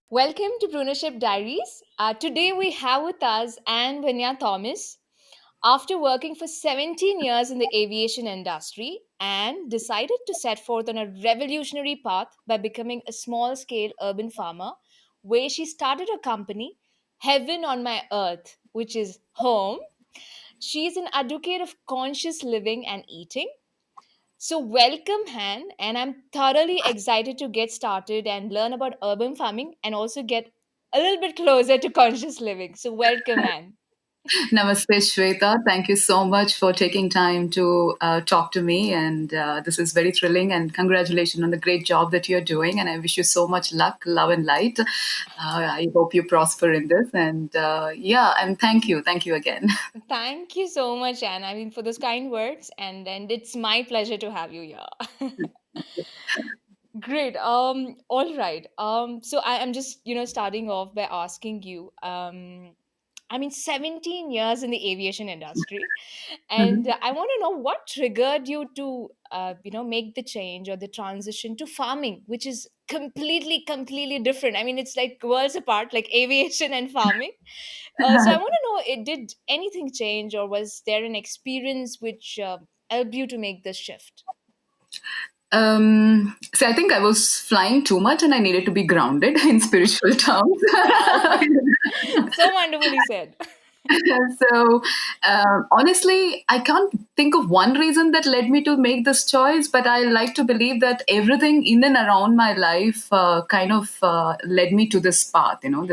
Welcome to Preneurship Diaries. Today we have with us Ann Vinya Thomas. After working for 17 years in the aviation industry, Anne decided to set forth on a revolutionary path by becoming a small scale urban farmer, where she started a company, Heaven on My Earth, which is home. She is an advocate of conscious living and eating. So, welcome, Han, and I'm thoroughly excited to get started and learn about urban farming and also get a little bit closer to conscious living. So, welcome, Han. Namaste, Shweta. Thank you so much for taking time to talk to me. And this is very thrilling. And congratulations on the great job that you're doing. And I wish you so much luck, love, and light. I hope you prosper in this. And yeah, and thank you. Thank you again. Thank you so much, Anne. I mean, for those kind words, and it's my pleasure to have you here. Great. All right. So I am just, starting off by asking you, I mean, 17 years in the aviation industry. And Mhm. I want to know what triggered you to, make the change or the transition to farming, which is completely different. I mean, it's like worlds apart, like aviation and farming. So I want to know, did anything change, or was there an experience which helped you to make this shift? So I think I was flying too much and I needed to be grounded in spiritual terms. Wow, so wonderfully said. So honestly, I can't think of one reason that led me to make this choice, but I like to believe that everything in and around my life kind of led me to this path. Mhm.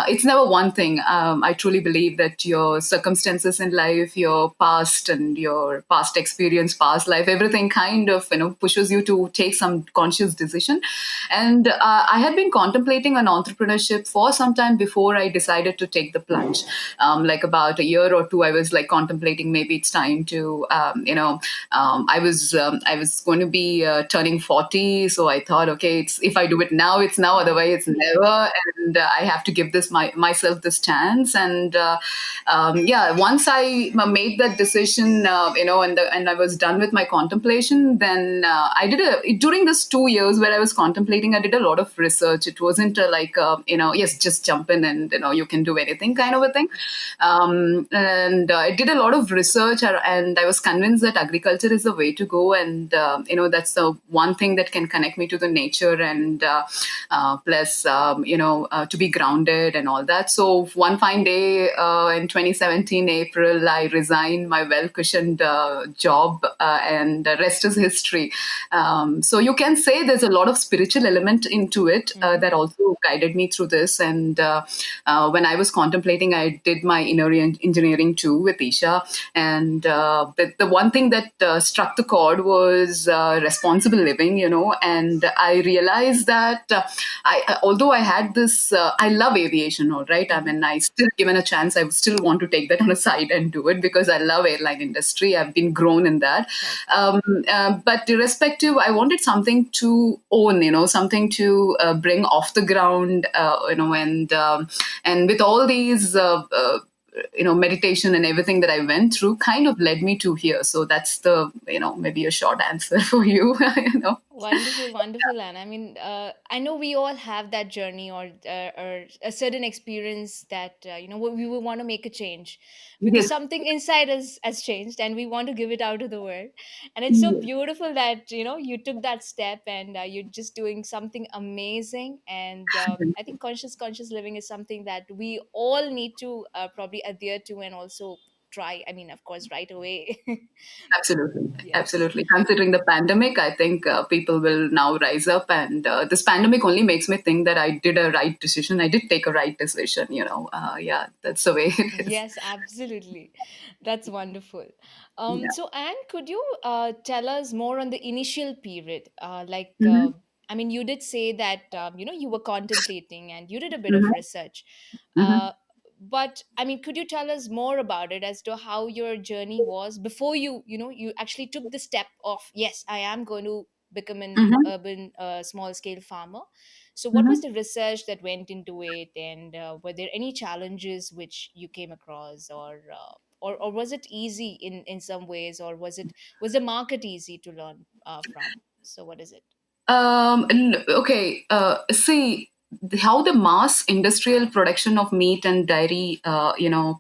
It's never one thing. I truly believe that your circumstances in life, your past and your past experience, past life, everything kind of pushes you to take some conscious decision. And I had been contemplating on entrepreneurship for some time before I decided to take the plunge. Like about a year or two, I was like contemplating maybe it's time to, I was going to be turning 40, so I thought, okay, it's if I do it now, it's now. Otherwise, it's never. And I have to give myself this chance. And yeah, once I made that decision, and I was done with my contemplation, then I did during this 2 years where I was contemplating, I did a lot of research. It wasn't yes, just jump in and you can do anything kind of a thing. And I did a lot of research, and I was convinced that agriculture is the way to go, and that's the one thing that can connect me to the nature, and plus to be grounded and all that. So one fine day in 2017 April, I resigned my well cushioned job, and the rest is history. So you can say there's a lot of spiritual element into it Mhm. that also guided me through this. And when I was contemplating, I did my inner engineering too with Isha. And the one thing that struck the chord was responsible living, and I realized that although I had this, I love aviation, all right. I Mhm. mean, I still, given a chance, I would still want to take that on a side and do it because I love airline industry. I've been grown in that. Right. But irrespective, I wanted something to own, something to bring off the ground, and with all these meditation and everything that I went through kind of led me to here. So that's the maybe a short answer for you. Wonderful, wonderful, and I mean, I know we all have that journey or a certain experience that we will want to make a change because Yes. something inside us has changed, and we want to give it out to the world. And it's so Yes. beautiful that you took that step, and you're just doing something amazing. And I think conscious living is something that we all need to probably adhere to and also try. I mean, of course, right away. Absolutely. Yes. Absolutely. Considering the pandemic, I think people will now rise up. And this pandemic only makes me think that I did a right decision. I did take a right decision, Yeah, that's the way it is. Yes, absolutely. That's wonderful. So, Anne, could you tell us more on the initial period? Yeah. I mean, you did say that, you were contemplating and you did a bit of Hmm. research. Hmm. Uh, but, I mean, could you tell us more about it as to how your journey was before you actually took the step of, yes, I am going to become an Hmm. urban small scale farmer? So, what was Hmm. the research that went into it, and were there any challenges which you came across, or was it easy in some ways, or was the market easy to learn from? So, what is it? Okay. See how the mass industrial production of meat and dairy,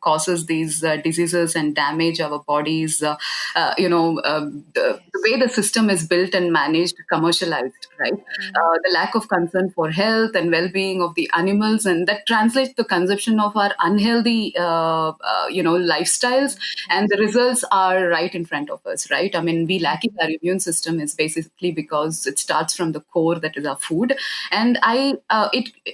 causes these diseases and damage our bodies. The Yes. way the system is built and managed, commercialized, right? Mm-hmm. The lack of concern for health and well-being of the animals, and that translates to consumption of our unhealthy, lifestyles, and the Yes. results are right in front of us, right? I mean, we lack in Mm-hmm. our immune system is basically because it starts from the core, that is our food. And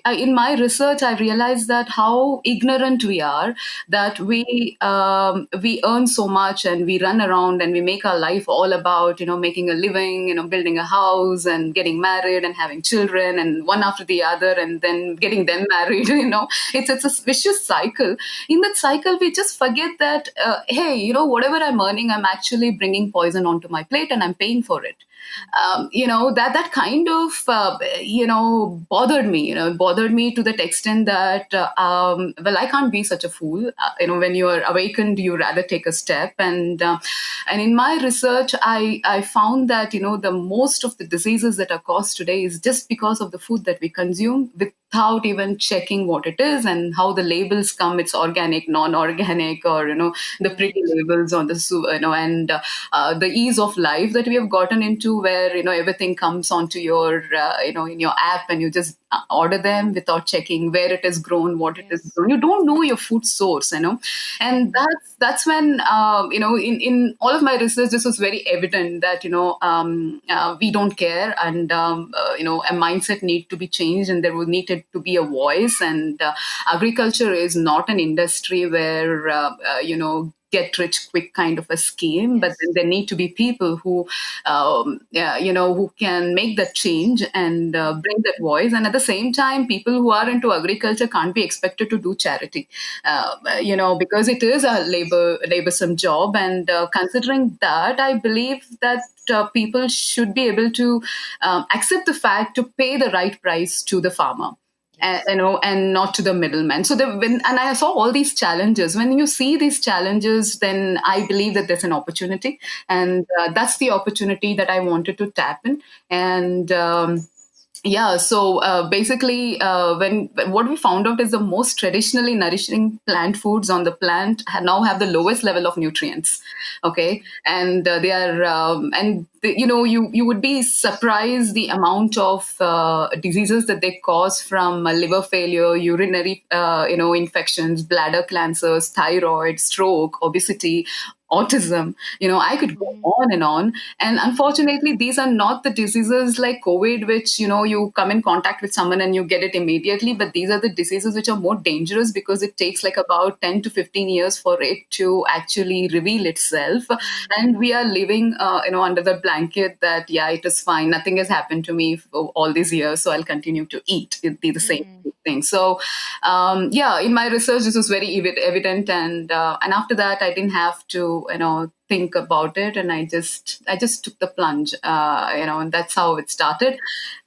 in my research, I realized that how ignorant we are, that we earn so much and we run around and we make our life all about, making a living, building a house and getting married and having children and one after the other, and then getting them married. It's a vicious cycle. In that cycle, we just forget that, hey, whatever I'm earning, I'm actually bringing poison onto my plate and I'm paying for it. That kind of bothered me. Bothered me to that extent that, well, I can't be such a fool. When you are awakened, you rather take a step. And in my research, I found that, the most of the diseases that are caused today is just because of the food that we consume without even checking what it is and how the labels come. It's organic, non-organic, or the pretty Right. labels on the and the ease of life that we have gotten into, where everything comes onto your in your app, and you just order them without checking where it is grown, what it is Yes. grown. You don't know your food source, and Mm-hmm. that's when, in all of my research, this was very evident that, we don't care, and a mindset need to be changed, and there will need to be a voice. And agriculture is not an industry where, get rich quick kind of a scheme, but then Yes. there need to be people who, yeah, who can make that change and bring that voice. And at the same time, people who are into agriculture can't be expected to do charity, because it is a laborsome job. And considering that, I believe that people should be able to accept the fact to pay the right price to the farmer, Yes. and not to the middleman. So and I saw all these challenges. When you see these challenges, then I believe that there's an opportunity, and that's the opportunity that I wanted to tap in. And yeah, so basically, when what we found out is the most traditionally nourishing plant foods on the plant now have the lowest level of nutrients. Okay, and they are, you would be surprised the amount of diseases that they cause, from liver failure, urinary infections, bladder cancers, thyroid, stroke, obesity, autism. I could go Mm-hmm. on and on. And Mm-hmm. unfortunately, these are not the diseases like COVID, which, you come in contact with someone and you get it immediately. But these are the diseases which are more dangerous, because it takes like about 10 to 15 years for it to actually reveal itself. And we are living, under the blanket that, yeah, it is fine. Nothing has happened to me for all these years. So I'll continue to eat. It'll be the same Mm-hmm. thing. So, yeah, in my research, this was very evident. And after that, I didn't have to, think about it, and I just took the plunge, and that's how it started.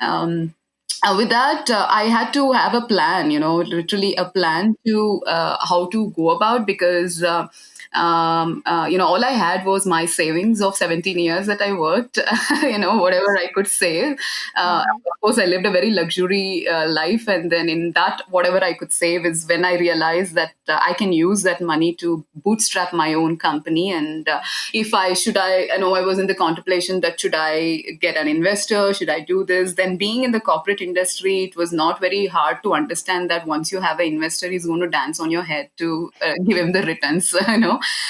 With that, I had to have a plan, literally a plan to how to go about, because all I had was my savings of 17 years that I worked, whatever I could save. Mm-hmm. Of course, I lived a very luxury life, and then in that, whatever I could save is when I realized that I can use that money to bootstrap my own company. And if I should, I was in the contemplation that should I get an investor, should I do this? Then being in the corporate industry, it was not very hard to understand that once you have an investor, he's going to dance on your head to give him the returns,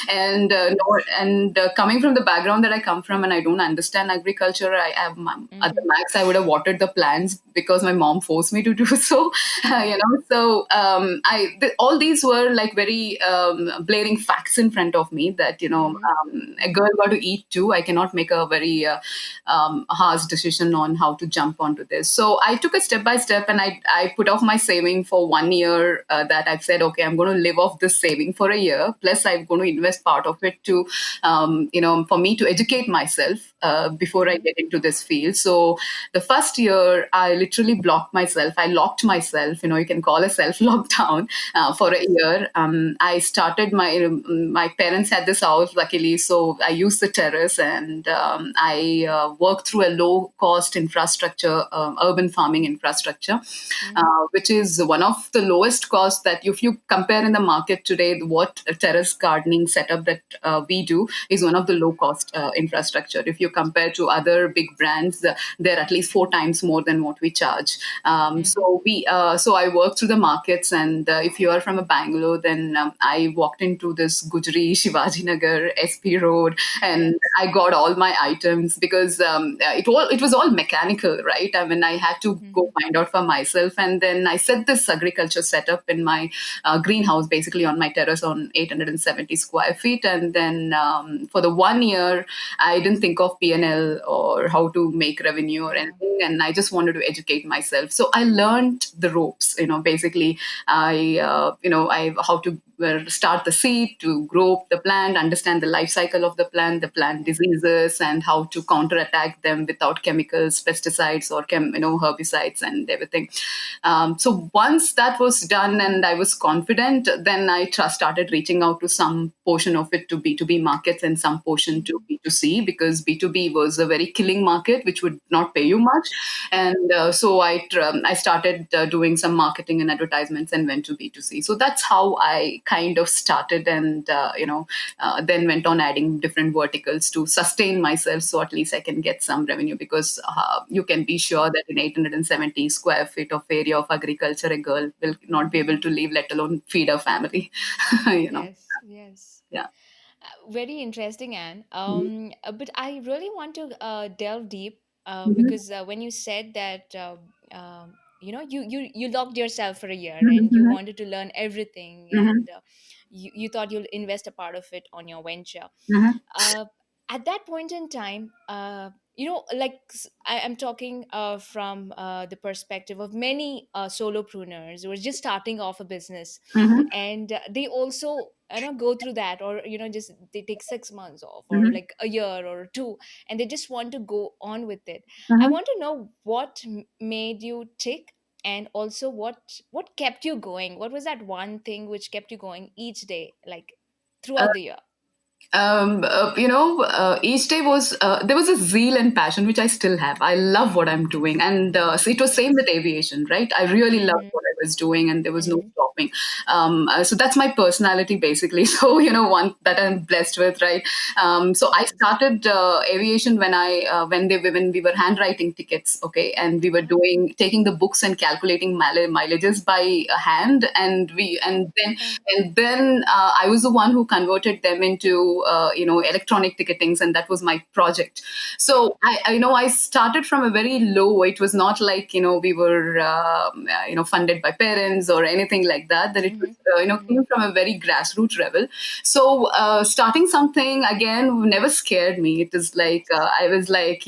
And no, and coming from the background that I come from, and I don't understand agriculture. I have at the Mm-hmm. max, I would have watered the plants because my mom forced me to do so. So all these were like very blaring facts in front of me that, Mm-hmm. a girl got to eat too. I cannot make a very harsh decision on how to jump onto this. So I took a step by step, and I put off my saving for 1 year. That I've said, okay, I'm going to live off this saving for a year. Plus, I'm going going to invest part of it to, for me to educate myself before I Mm-hmm. get into this field. So the first year, I literally blocked myself. I locked myself. You can call a self lockdown for a Yes. year. I started my parents had this house luckily, so I used the terrace, and I worked through a low cost infrastructure, urban farming infrastructure, Mm-hmm. which is one of the lowest cost that if you compare in the market today, what a terrace gardening setup that we do is one of the low cost infrastructure. If you compare to other big brands, they're at least four times more than what we charge. Mm-hmm. So I worked through the markets, and if you are from a Bangalore, then I walked into this Gujri Shivaji Nagar SP Road, and Yes. I got all my items because it was all mechanical, right? I mean, I had to go Mm-hmm. find out for myself, and then I set this agriculture setup in my greenhouse, basically on my terrace on 870 square feet, and then for the 1 year, I didn't think of P&L or how to make revenue or Yeah. anything, and I just wanted to educate myself. So I learned the ropes. Basically, I how to start the seed, to grow the plant, understand the life cycle of the plant Yeah. diseases, and how to counterattack them without chemicals, pesticides, or herbicides and everything. So once that was done and I was confident, then I started reaching out to some portion of it to B2B markets and some portion to Mm-hmm. B2C, because B2B was a very killing market which would not pay you much. And so I started doing some marketing and advertisements and went to B2C. So that's how I kind of started, and then went on adding different verticals to sustain myself, so at least I can get some revenue, because you can be sure that in 870 square feet of area of agriculture, a girl will not be able to live, let alone feed her family. you know Yes. Yes. yeah. Very interesting, Anne. Mhm. But I really want to delve deep Mhm. because when you said that, you locked yourself for a year and you Mhm. wanted to learn everything, Mhm. and you thought you'll invest a part of it on your venture. Mhm. uh, at that point in time, like I'm talking from the perspective of many solopreneurs who are just starting off a business, Mhm. and they also go through that, or just they take 6 months off, or Mhm. like a year or two, and they just want to go on with it. I Mhm. want to know what made you tick, and also what kept you going. What was that one thing which kept you going each day, like throughout the year? Each day was there was a zeal and passion which I still have. I love what I'm doing, and so it was same Yes. with aviation, right? I really loved Mm-hmm. what I was doing, and there was no Mm-hmm. stopping. So that's my personality, basically. So one that I'm blessed with, right? So I Yes. started aviation when we were handwriting tickets, okay, and we were Uh-huh. doing taking the books and calculating mileages by hand, and then I was the one who converted them into electronic ticketings, and that was my project. Yeah. So I started from a very low. It was not like we were funded by parents or anything like that. That it was Mm-hmm. Mm-hmm. came from a very grassroots level. So starting something again never scared me. It is like I was like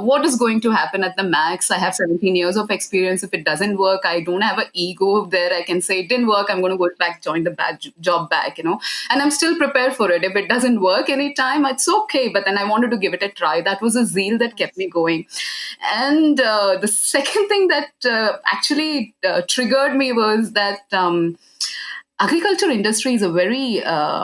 what is going to happen at the max? I have 17 years of experience. If it doesn't work, I don't have an ego there. I can say it didn't work. I'm going to go back, join the bad job back, and I'm still prepared for it. If it doesn't work anytime, it's okay. But then I wanted to give it a try. That was a zeal that kept Yes. me going. And the second thing that actually triggered me was that agriculture industry is a very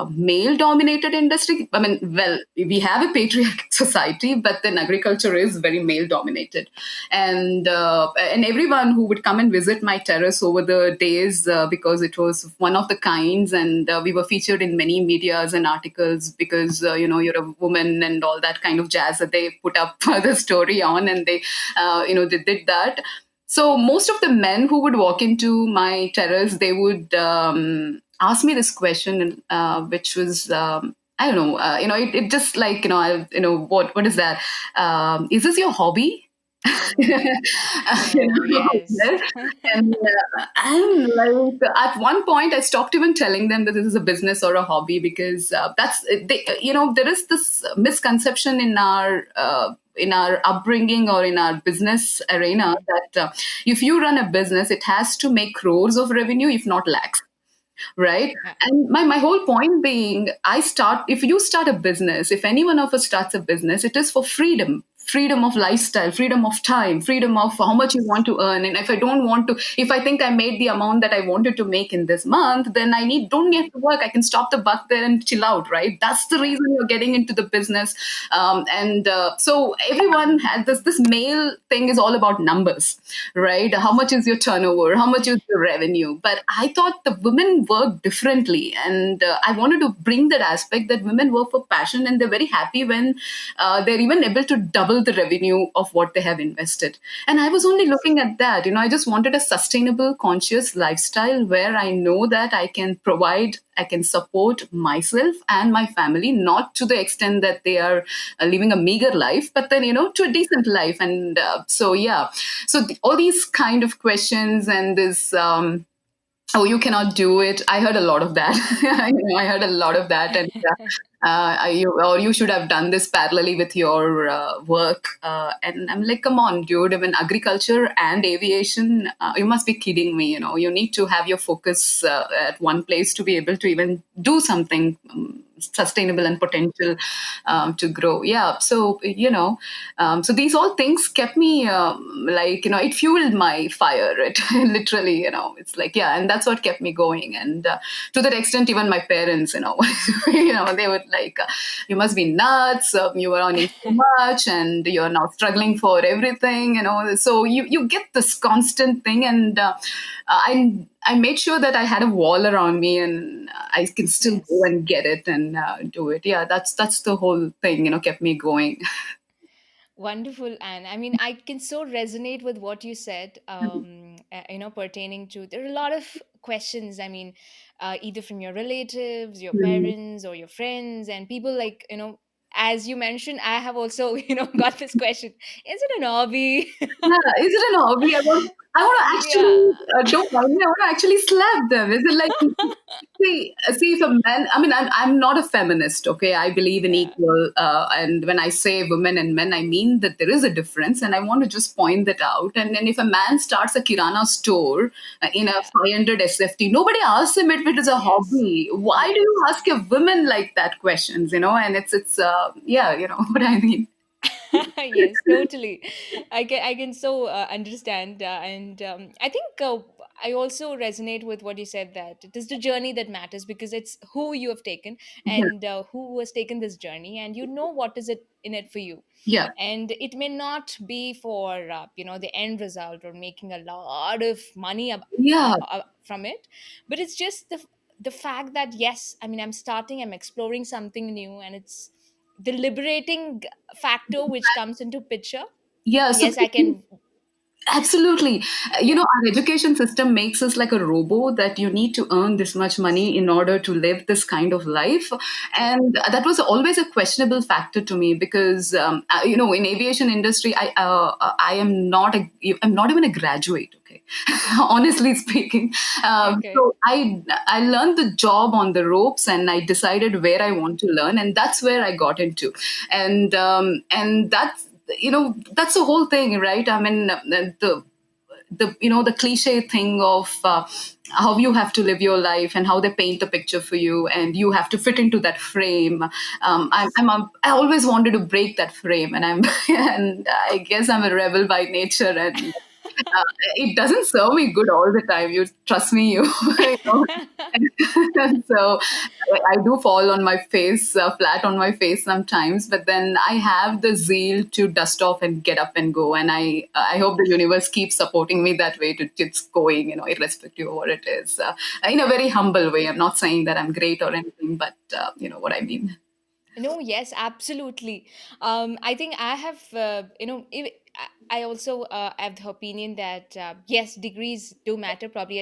male dominated industry. I mean, well, we have a patriarchal society, but then agriculture is very male dominated. And everyone who would come and visit my terrace over the days, because it was one of the kinds, and we were featured in many medias and articles, because you're a woman and all that kind of jazz that they put up the story on, and they did that. So most of the men who would walk into my terrace, they would ask me this question, which was I don't know, it just like what is that? Is this your hobby? Oh. Oh, yes. Yes. And I'm like, at one point, I stopped even telling them that this is a business or a hobby, because there is this misconception in our upbringing or in our business arena Mm-hmm. that if you run a business, it has to make crores of revenue, if not lakhs. right? Yeah. And my whole point being, if you start a business, if any one of us starts a business, it is for freedom, freedom of lifestyle, freedom of time, freedom of how much you want to earn. And if I don't want to, if I think I made the amount that I wanted to make in this month, then I don't need to work. I can stop the buck there and chill out, right? That's the Yeah. reason you're getting into the business. And so everyone had this male thing is all about numbers, right? How Yes. much is your turnover? How much is your revenue? But I thought the women work differently, and I wanted to bring that aspect that women work for passion, and they're very happy when they're even able to double the revenue of what they have invested. And I was only Yes. looking at that. I just wanted a sustainable, conscious lifestyle where I know that I can provide, I can support myself and my family, not to the extent that they are living a meager life, but then, to a decent life. And so, yeah. So all these kind of questions and this, oh, you cannot do it. I heard a lot of that. I heard a lot of that. And or you should have done this parallelly with your work. And I'm like, come on, dude. I mean, agriculture and aviation, you must be kidding me. You need to have your focus at one place to be able to even do something sustainable and potential to grow. Yeah. So, so these all things kept me like, it fueled my fire. It literally, it's like, yeah. And that's what kept me going. And to that extent, even my parents, they would like, you must be nuts. You are earning too much and you're now struggling for everything, So you get this constant thing. And I made sure that I had a wall around me, and I can still go Yes. and get it and do it. Yeah, that's the whole thing. Kept me going. Wonderful, Anne. I mean, I can so resonate with what you said, pertaining to, there are a lot of questions. I mean, either from your relatives, your Mhm. parents, or your friends, and people like, as you mentioned, I have also, got this question. Is it an hobby? Yeah, is it an hobby? I want to Yeah. actually, don't mind me, I want to actually slap them. Is it like, see, if a man, I mean, I'm not a feminist, okay? I believe in Yeah. equal, and when I say women and men, I mean that there is a difference, and I want to just point that out. And then if a man starts a Kirana store in a Yeah. 500 SFT, nobody asks him if it is a Yes. hobby. Why do you Yes. ask a woman like that questions, And it's yeah, what I mean. Yes, totally. I can so understand, and I think I also resonate with what you said, that it is the journey that matters, because it's who you have taken, Yeah, and who has taken this journey, and what is it in it for you. yeah, And it may not be for the end result, or making a lot of money yeah. from it, but it's just the fact that, yes, I mean, I'm exploring something new, and it's the liberating factor which comes into picture. Yeah, so Yes, I can. absolutely. Yeah. Our education system makes us like a robo that you need to earn this much money in order to live this kind of life. True. And that was always a questionable factor to me because, in aviation industry, I am not I'm not even a graduate. Okay, honestly speaking. Okay. So I learned the job on the ropes, and I decided where I want to learn, and that's where I got into. And that's the whole thing, right? I mean, the cliche thing of how you have to live your life and how they paint the picture for you, and you have to fit into that frame. Yes. I always wanted to break that frame, and I'm and I guess I'm a rebel by nature, and it doesn't serve me good all the time. You trust me, you know. So I do fall on my face, flat on my face sometimes, but then I have the zeal to dust off and get up and go. And I hope the universe keeps supporting me that way to keep going, irrespective of what it is, in a very humble way. I'm not saying that I'm great or anything, but you know what I mean. No, yes, absolutely. I think I have, I also have the opinion that, yes, degrees do matter, probably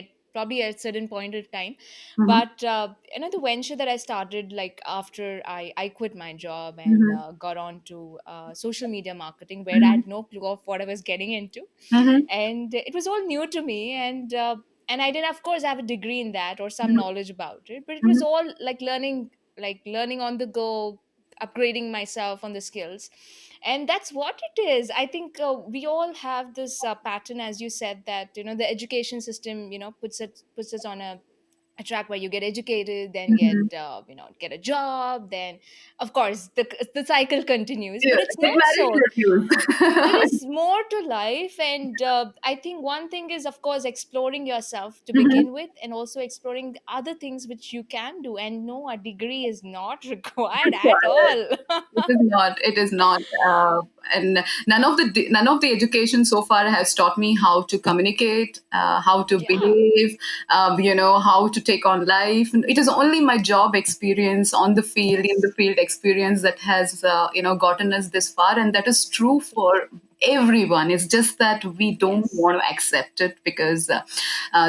at a certain point of time, Hmm. but the venture that I started, like after I quit my job, and Hmm. got on to social media marketing, where I Hmm. had no clue of what I was getting into, Hmm. and it was all new to me, and I didn't, of course, have a degree in that or some knowledge about it, but it was Hmm. all like learning on the go, upgrading myself on the skills. And that's what it is. I think we all have this pattern, as you said, that the education system puts us on a a track where you get educated, then get Mhm. get a job, then of course the cycle continues, Yeah, but it's get not married, so. There refuse. is more to life, and I think one thing is, of course, exploring yourself to Mhm. begin with, and also exploring the other things which you can do, and no, a degree is not required at Required. all. It is not. It is not. And none of the education so far has taught me how to communicate, how to Yeah, behave, how to take on life. It is only my job experience on the field, in the yes, field experience, that has gotten us this far, and that is true absolutely, for everyone. It's just that we don't yes, want to accept it because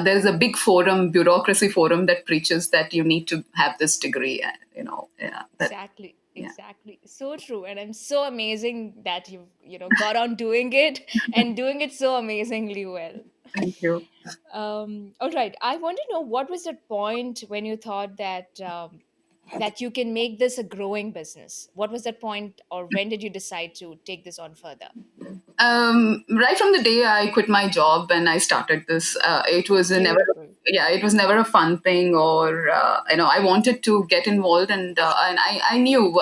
there's a big forum, bureaucracy forum, that preaches that you need to have this degree. Yeah, that exactly, yeah. exactly, so true, and I'm so amazing that you've got on doing it and doing it so amazingly well. Thank you. All right. I want to know, what was that point when you thought that that you can make this a growing business? What was that point, or when did you decide to take this on further? Right from the day I quit my job and I started this, Beautiful. it was never a fun thing, or I wanted to get involved, and I knew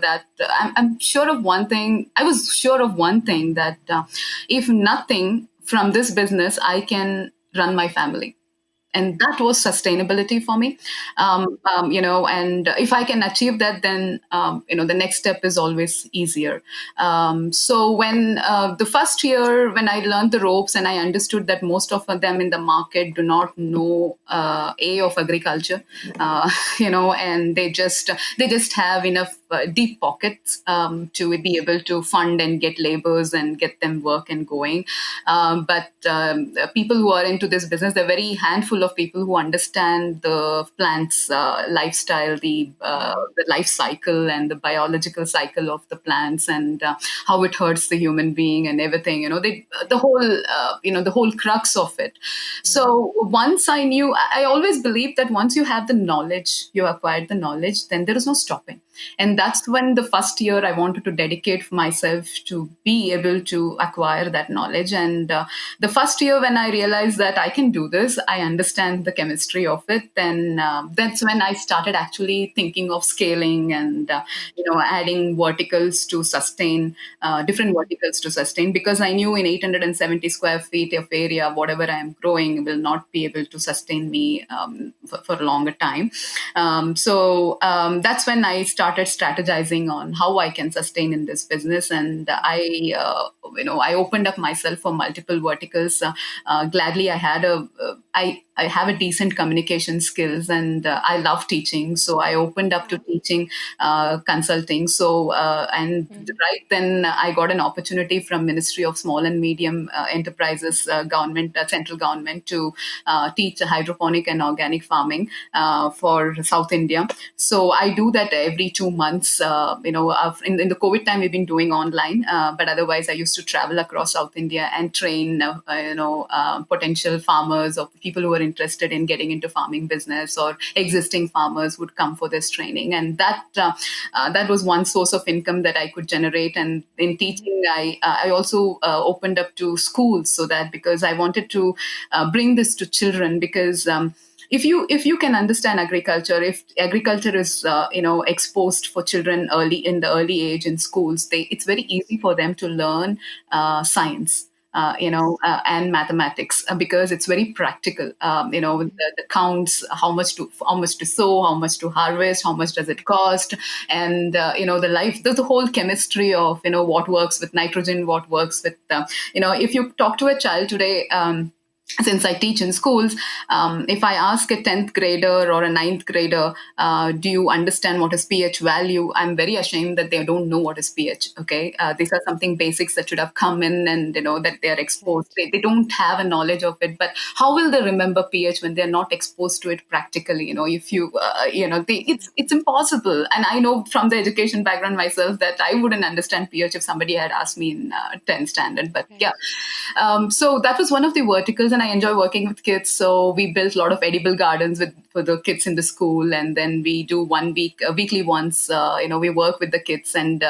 that I'm sure of one thing. I was sure of one thing, that if nothing from this business, I can run my family, and that was sustainability for me. And if I can achieve that, then the next step is always easier. So when the first year, when I learned the ropes and I understood that most of them in the market do not know a of agriculture, and they just have enough deep pockets to be able to fund and get labors and get them work and going. But people who are into this business, they're very handful of people who understand the plant's lifestyle, Mm, the life cycle and the biological cycle of the plants, and how it hurts the human being and everything. The whole crux of it. mm, So once I knew, I always believed that once you have the knowledge, you acquired the knowledge, then there is no stopping. And that's when the first year I wanted to dedicate myself to be able to acquire that knowledge. And the first year when I realized that I can do this, I understand the chemistry of it, then that's when I started actually thinking of scaling, and right. adding verticals to sustain, different Mm, verticals to sustain, because I knew in 870 square feet of area, whatever I am growing will not be able to sustain me for a longer time. So that's when I started strategizing on how I can sustain in this business, and I opened up myself for multiple verticals. Gladly, I have a decent communication skills, and I love teaching, so I opened up to wow. teaching, consulting. And Mm, right then I got an opportunity from Ministry of Small and Medium Enterprises, government, central government, to teach hydroponic and organic farming for South India. So I do that every 2 months. In the COVID time, we've been doing online, but otherwise, I used to travel across South India and train, potential farmers or people who are interested in getting into farming business, or existing farmers would come for this training, and that was one source of income that I could generate. And in mm, teaching, I also opened up to schools, so that, because I wanted to bring this to children, because if you can understand agriculture, if agriculture is exposed for children early, in the early age in schools, it's very easy yes. for them to learn science, Yes. and mathematics, because it's very practical. Mm, The counts, how much to sow, how much to harvest, how much does it cost, and there's the whole chemistry of what works with nitrogen, what works with if you talk to a child today. Since I teach in schools, if I ask a 10th grader or a ninth grader, do you understand what is pH value? I'm very ashamed that they don't know what is pH. Okay. These are something basics that should have come in, and, that they are exposed. right. They don't have a knowledge of it, but how will they remember pH when they're not exposed to it practically? If you, it's Exactly. impossible. And I know from the education background myself that I wouldn't understand pH if somebody had asked me in 10th standard, but yeah. Right. So that was one of the verticals. And reason I enjoy working with kids. So we built a lot of edible gardens with for the kids in the school, and then we do weekly once. We work with the kids, and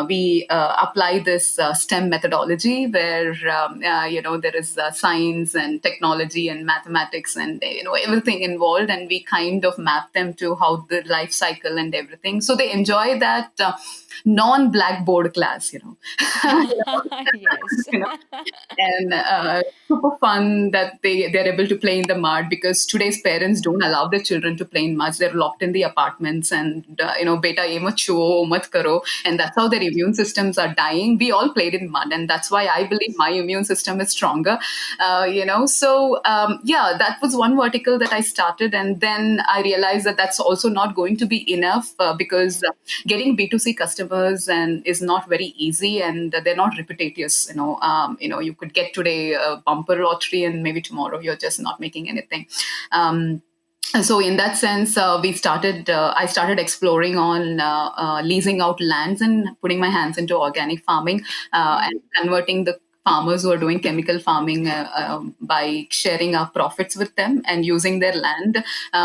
we apply this STEM methodology where there is science and technology and mathematics and everything involved, and we kind of map them to how the life cycle and everything. So they enjoy that non-blackboard class. Yes. you know and super fun that they're able to play in the mud, because today's parents don't allow their children to play in mud. They're locked in the apartments, and beta ye mat chuo mat karo, and that's how their immune systems are dying. We all played in mud, and that's why I believe my immune system is stronger. So that was one vertical that I started, and then I realized that that's also not going to be enough, because Mm. getting B2C customers and is not very easy, and they're not repetitious. You could get today a bumper lottery, and maybe tomorrow you're just not making anything. So in that sense, I started exploring on leasing out lands and putting my hands into organic farming, and Mhm. converting the farmers who are doing chemical farming by sharing our profits with them and using their land,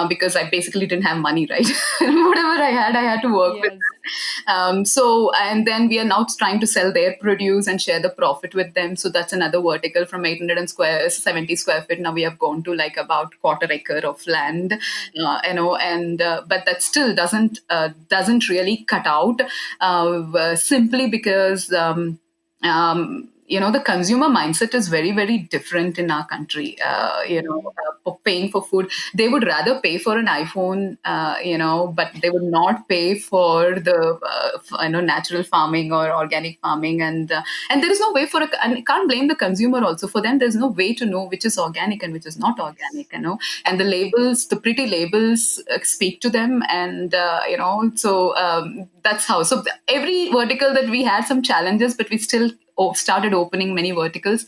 because I basically didn't have money, right? Whatever I had to work with. Yes. And then we are now trying to sell their produce and share the profit with them. So that's another vertical from 870 square feet. Now we have gone to like about quarter acre of land, Wow. and but that still doesn't really cut out, simply because. The consumer mindset is very, very different in our country. Mm. Paying for food, they would rather pay for an iPhone, but they would not pay for the natural farming or organic farming, and there is no way and can't blame the consumer also. For them, there's no way to know which is organic and which is not Yes. organic. And the labels, the pretty labels, speak to them, and that's how. So every vertical that we had some challenges, but we still started opening many verticals.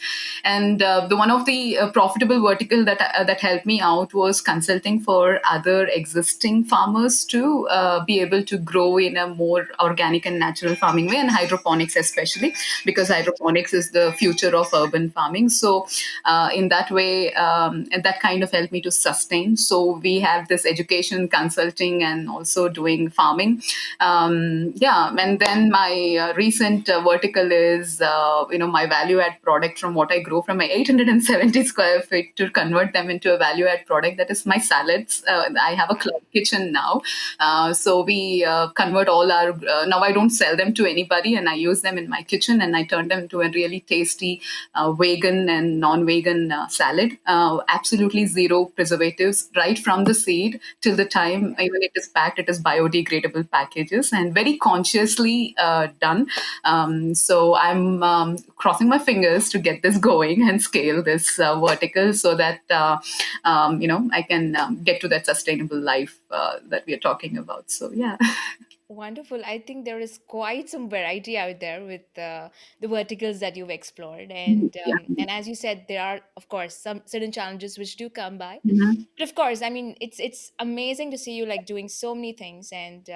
And the one of the profitable vertical that helped me out was consulting for other existing farmers to be able to grow in a more organic and natural farming way, and hydroponics especially, because Right. hydroponics is the future of urban farming. So in that way, and that kind of helped me to sustain. So we have this education, consulting, and also doing farming. And then my recent vertical is my value add product, from what I grow from my 870 square feet, to convert them into a value add product, that is my salads. I have a cloud kitchen now. So we convert all our now I don't sell them to anybody, and I use them in my kitchen, and I turn them into a really tasty vegan and non-vegan salad. Absolutely zero preservatives, right from the seed till the time Yeah. even it is packed. It is biodegradable packages, and very consciously done. So I'm crossing my fingers to get this going and scale this vertical, so that I can get to that sustainable life that we are talking about. So yeah. Wonderful. I think there is quite some variety out there with the verticals that you've explored, Yeah. and as you said, there are of course some certain challenges which do come by. Mhm. But of course, I mean, it's amazing to see you like doing so many things and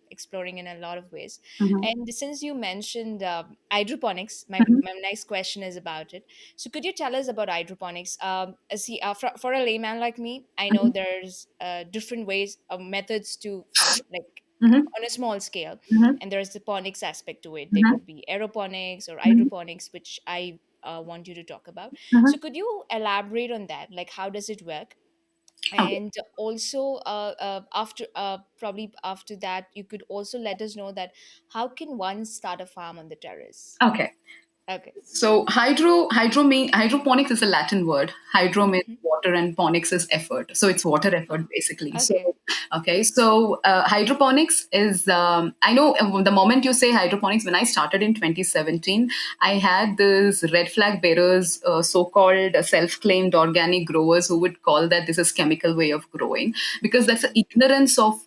exploring in a lot of ways. Mhm. And since you mentioned hydroponics, Mhm. my next question is about it. So could you tell us about hydroponics? See, for a layman like me, I know Mhm. there's different ways, methods to farm, like Mhm. on a small scale, Mhm. and there's the ponics aspect to it. There Mhm. could be aeroponics or Mhm. hydroponics, which I want you to talk about. So Mhm. could you elaborate on that, like how does it work? Okay. And also after probably after that, you could also let us know that how can one start a farm on the terrace. Okay. Okay. So hydroponics is a Latin word. Hydro means Mhm. water, and ponics is effort. So it's water effort Oh, basically. So okay. okay, so hydroponics is. I know the moment you say hydroponics, when I started in 2017, I had this red flag bearers, so-called self-claimed organic growers, who would call that this is chemical way of growing, because that's the ignorance of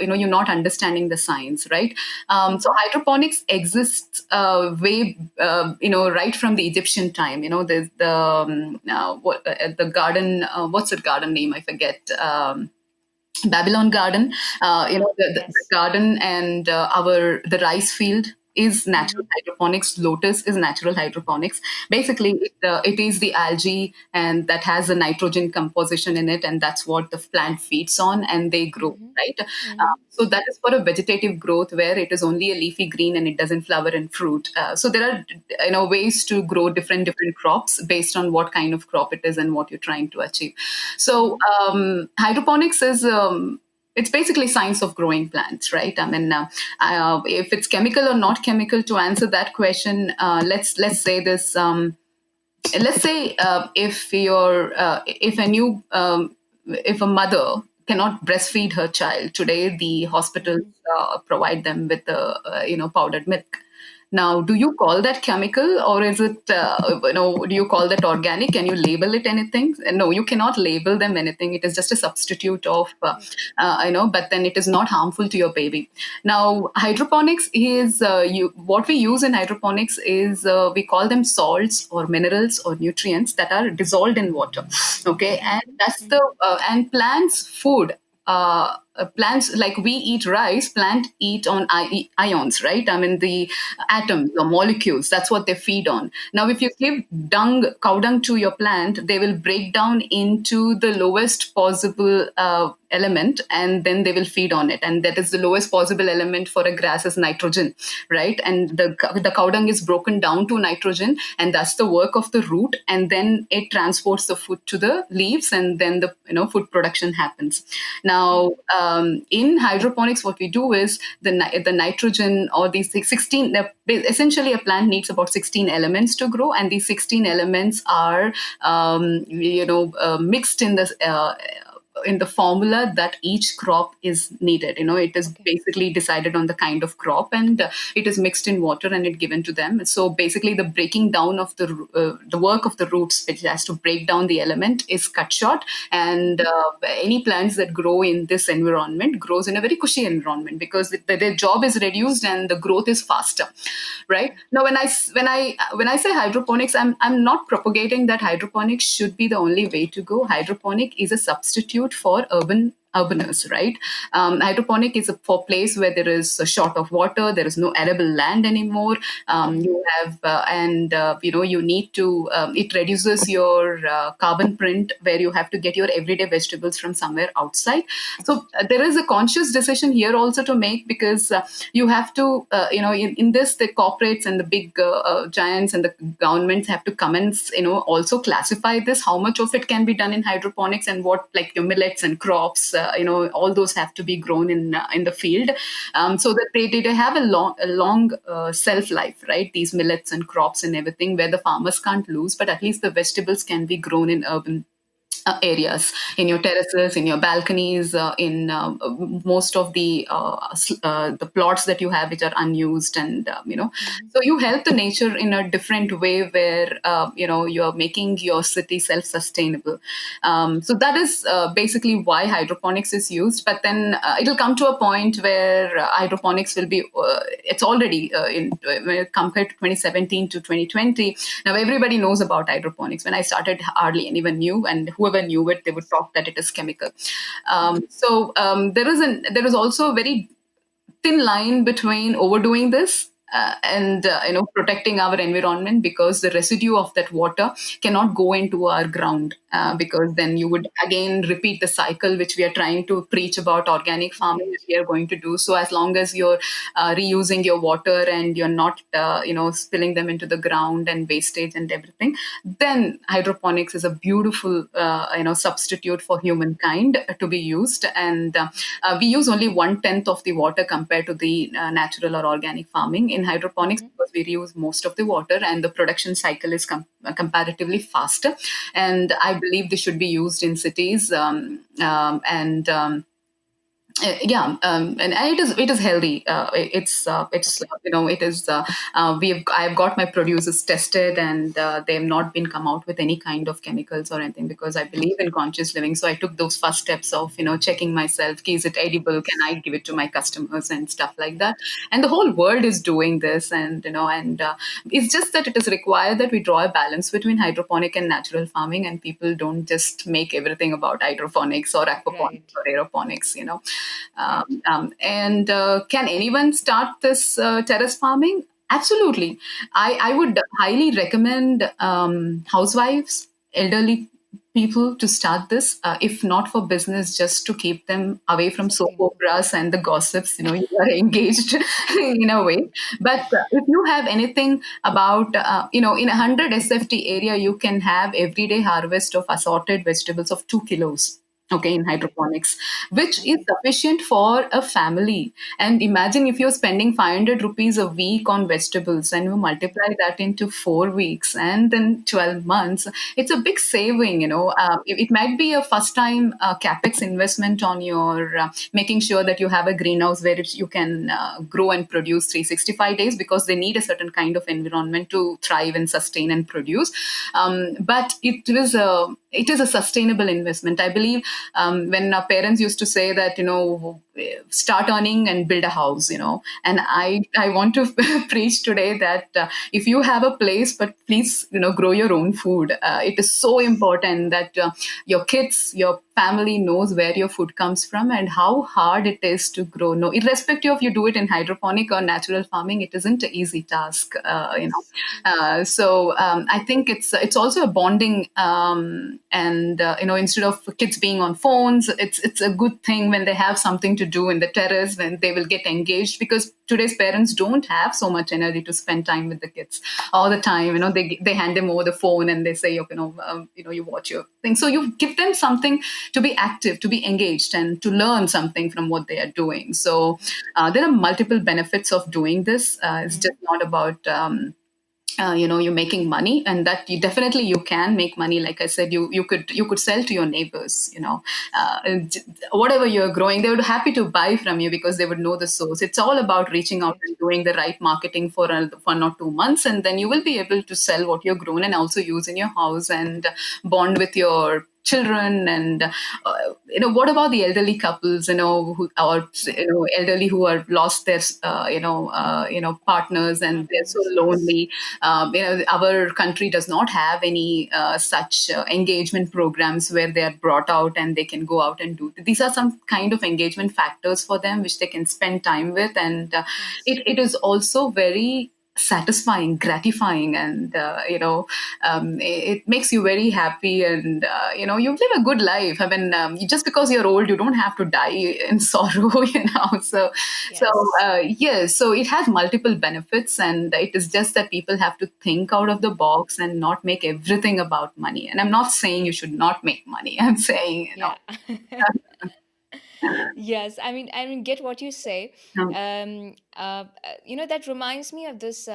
you're not understanding the science, right? So Mm-hmm. hydroponics exists way right from the Egyptian time. There's the garden. What's the garden name? I forget. Babylon garden. Ah, The yes. garden, and the rice field. is natural Mhm. hydroponics. Lotus is natural hydroponics. Basically, it is the algae and that has a nitrogen composition in it, and that's what the plant feeds on, and they grow, Mhm. right? Mhm. So that is for a vegetative growth where it is only a leafy green and it doesn't flower and fruit. So there are ways to grow different crops based on what kind of crop it is and what you're trying to achieve. So Mhm. hydroponics is it's basically science of growing plants, right? I mean, if it's chemical or not chemical, to answer that question, let's say this. Let's say if a new if a mother cannot breastfeed her child today, the hospitals Mhm. provide them with powdered milk. Now, do you call that chemical, or is it, do you call that organic? Can you label it anything? No, you cannot label them anything. It is just a substitute of, but then it is not harmful to your baby. Now, hydroponics is, what we use in hydroponics is, we call them salts or minerals or nutrients that are dissolved in water. Okay. And Mhm. that's Mhm. and plants' food, plants, like we eat rice, plant eat on ions, right? I mean, the atoms or molecules, that's what they feed on. Now if you Yes. give cow dung to your plant, they will break down into the lowest possible element, and then they will feed on it, and that is the lowest possible element for a grass is nitrogen, right? And the cow dung is broken down to nitrogen, and that's the work of the root, and then it transports the food to the leaves, and then the food production happens. Now, Mhm. in hydroponics, what we do is the nitrogen, or these 16, essentially a plant needs about 16 elements to grow, and these 16 elements are mixed in the formula that each crop is needed. It is Okay. basically decided on the kind of crop, and it is mixed in water and it given to them. So basically, the breaking down of the work of the roots, which has to break down the element, is cut short. And Mhm. any plants that grow in this environment grows in a very cushy environment because their job is reduced and the growth is faster, right? Okay. Now, when I say hydroponics, I'm not propagating that hydroponics should be the only way to go. Hydroponic is a substitute for urbaners, right? Hydroponic is for place where there is a short of water, there is no arable land anymore. Mhm. You have and you need to it reduces your carbon print, where you have to get your everyday vegetables from somewhere outside. So there is a conscious decision here also to make, because you have to in this, the corporates and the big giants and the governments have to come and also classify this, how much of it can be done in hydroponics, and what, like your millets and crops, all those have to be grown in the field, so that they have a long shelf life, right? These millets and crops and everything, where the farmers can't lose, but at least the vegetables can be grown in urban areas, in your terraces, in your balconies, in most of the plots that you have which are unused, and Mhm. so you help the nature in a different way, where you are making your city self-sustainable. So that is basically why hydroponics is used. But then it'll come to a point where hydroponics will be it's already when compared to 2017 to 2020. Now everybody knows about hydroponics. When I started, hardly anyone knew, and whoever knew it, they would talk that it is chemical. Mhm. There is also a very thin line between overdoing this and protecting our environment, because the residue of that water cannot go into our ground, because then you would again repeat the cycle which we are trying to preach about organic farming that Right. we are going to do. So as long as you're reusing your water and you're not spilling them into the ground and wastage and everything, then hydroponics is a beautiful substitute for humankind to be used. And we use only 1/10 of the water compared to the natural or organic farming in hydroponics, Mhm. because we reuse most of the water, and the production cycle is comparatively faster. And I believe this should be used in cities, and yeah, and it is healthy. It's Okay. it is I've got my producers tested, and they have not been come out with any kind of chemicals or anything, because I believe Right. in conscious living. So I took those first steps of checking myself, is it edible, can Yes. I give it to my customers and stuff like that. Right. And the whole world is doing this, and it's just that it is required that we draw a balance between hydroponic and natural farming, and people don't just make everything about hydroponics or aquaponics Right. or aeroponics. And can anyone start this terrace farming? Absolutely. I would highly recommend housewives, elderly people to start this, if not for business, just to keep them away from soap Sustainable. operas and the gossips. You are engaged in a way. But if you have anything about, in 100 SFT area, you can have everyday harvest of assorted vegetables of 2 kilos. Okay, in hydroponics, which is Okay. sufficient for a family. And imagine if you're spending 500 rupees a week on vegetables and you multiply that into 4 weeks and then 12 months, it's a big saving. It might be a first time capex investment on your making sure that you have a greenhouse where you can grow and produce 365 days, because they need a certain kind of environment to thrive and sustain and produce. But it is a sustainable investment. I believe when our parents used to say that, start earning and build a house, and I want to preach today that if you have a place, but please, grow your own food. It is so important that your kids, your family knows where your food comes from and how hard it is to grow. No, irrespective of you do it in hydroponic or natural farming, it isn't an easy task. Yes. Yes. So I think it's also a bonding, and instead of kids being on phones, it's a good thing when they have something to do in the terrace, when they will get engaged, because today's parents don't have so much energy to spend time with the kids all the time. They hand them over the phone and they say, you watch your thing. So you give them something to be active, to be engaged, and to learn something from what they are doing. So there are multiple benefits of doing this. It's just Mm-hmm. not about you're making money, and that you can make money. Like I said, you could sell to your neighbors. And whatever you're growing, they would happy to buy from you because they would know the source. It's all about reaching out Right. and doing the right marketing for 1 or 2 months, and then you will be able to sell what you're grown and also use in your house and bond with your children. And what about the elderly couples, Yeah. elderly who are lost their partners, and they're so Partners. Yes. lonely. Our country does not have any such engagement programs where they are brought out and they can go out and do. These are some kind of engagement factors for them which they can spend time with, and Yes. it is also very satisfying, gratifying, and it makes you very happy, and you live a good life. I mean, just because you're old, you don't have to die in sorrow. So Yes. yes, so it has multiple benefits, and it is just that people have to think out of the box and not make everything about money. And I'm not saying you should not make money. I'm saying, Yeah. Yes, I mean, get what you say. um, That reminds me of this,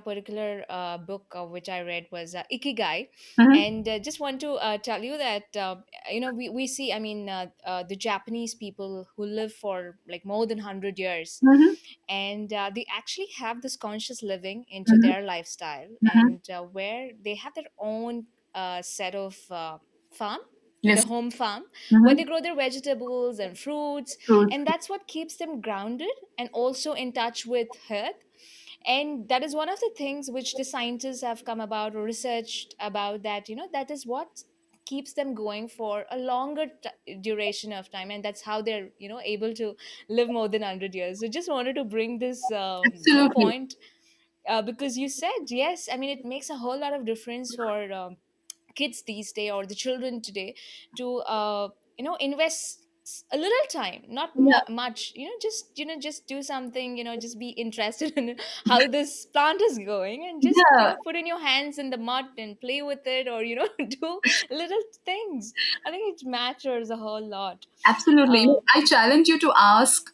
particular book which I read was Ikigai, mhm, and just want to tell you that we see, I mean, the Japanese people who live for like more than 100 years, mhm, and they actually have this conscious living into mhm, their lifestyle, mhm. and where they have their own set of farm, the Yes. home farm, where they Mhm. grow their vegetables and fruits, True. and that's what keeps them grounded and also in touch with earth. And that is one of the things which the scientists have come about or researched about, that that is what keeps them going for a longer duration of time, and that's how they're able to live more than 100 years. So just wanted to bring this Absolutely. point, because you said yes, I mean, it makes a whole lot of difference for kids these days, or the children today, to invest a little time, not Yeah. much, just do something, just be interested in how this plant is going, and just Yeah. put in your hands in the mud and play with it, or do little things. I think it matters a whole lot. Absolutely. uh, I challenge you to ask,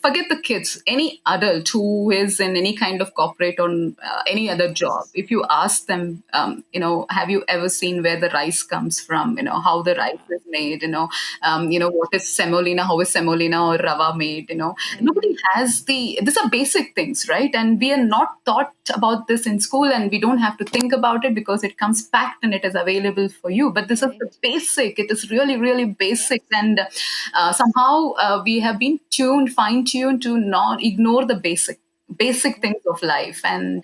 forget the kids, any adult who is in any kind of corporate or any other job. yes. If you ask them, have you ever seen where the rice comes from? How the rice Yeah. is made? What is semolina? How is semolina or rava made? Nobody Mm-hmm. has these are basic things, right? And we are not taught about this in school, and we don't have to think about it because it comes packed and it is available for you. But this is the Right. basic. It is really, really basic, Yes. and Yes. somehow we have been fine tuned to not ignore the basic. basic Mhm. things of life. And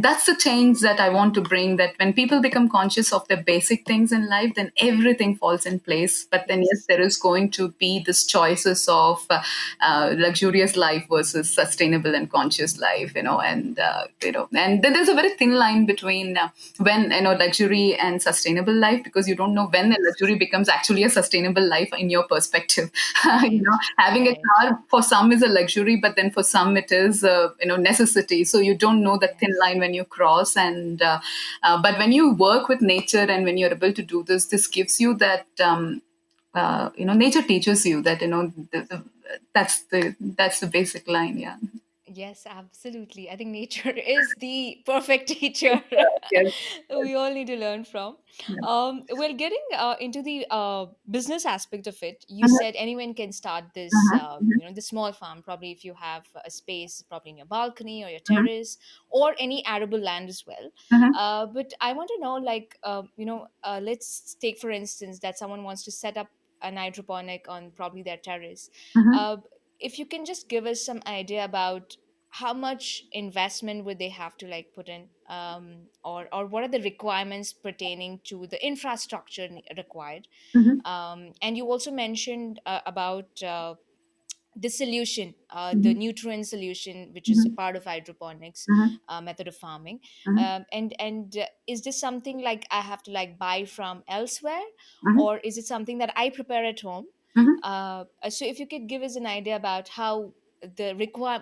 that's the change that I want to bring, that when people become conscious of the basic things in life, then everything falls in place. But then yes, Yes. there is going to be this choices of luxurious life versus sustainable and conscious life, and then there's a very thin line between when luxury and sustainable life, because you don't know when a Yes. luxury becomes actually a sustainable life in your perspective. Right. Having a Right. car for some is a luxury, but then for some it is necessity. So you don't know the thin Yes. line when you cross. And but when you work with nature and when you're able to do this gives you that nature teaches you that that's the basic line. Yeah. Yes, absolutely. I think nature is the perfect teacher Yes. we all need to learn from. Yes. Well, getting into the business aspect of it, you Mhm, said anyone can start this, mhm, mhm, the small farm. Probably if you have a space, probably in your balcony or your mhm, terrace or any arable land as well. mhm, But I want to know, like, let's take for instance that someone wants to set up an hydroponic on probably their terrace. mhm, Uh, if you can just give us some idea about how much investment would they have to like put in, or what are the requirements pertaining to the infrastructure required. mhm, And you also mentioned about the solution, the mhm, nutrient solution, which is a mhm, part of hydroponics mhm, method of farming. mhm, And is this something like I have to like buy from elsewhere, mhm, or is it something that I prepare at home? mhm, So if you could give us an idea about how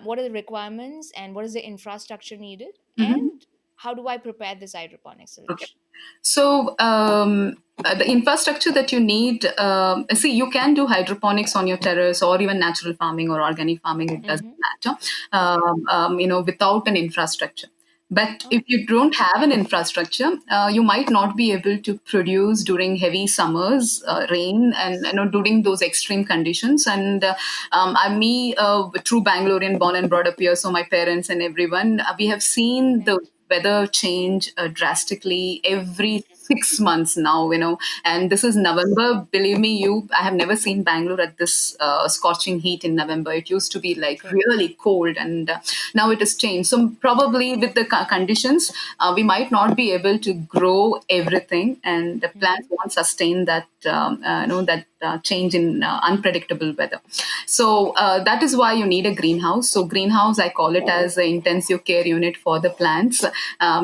what are the requirements and what is the infrastructure needed, mhm. and how do I prepare this hydroponic Okay. solution? So the infrastructure that you need, see, you can do hydroponics on your terrace or even natural farming or organic farming. It doesn't Mm-hmm. matter, Okay. without an infrastructure. But if Oh, you don't have an infrastructure, you might not be able to produce during heavy summers, rain, and yes. during those extreme conditions. And true Bangalorean, born and brought up here, so my parents and everyone, we have seen the Right. weather change drastically every 6 months now, and this is November. Believe me, I have never seen Bangalore at this scorching heat in November. It used to be like True. really cold, and now it has changed. So probably with the conditions, we might not be able to grow everything, and the plants Mm-hmm. won't sustain that change in unpredictable weather. So that is why you need a greenhouse. So greenhouse, I call it as an intensive care unit for the plants.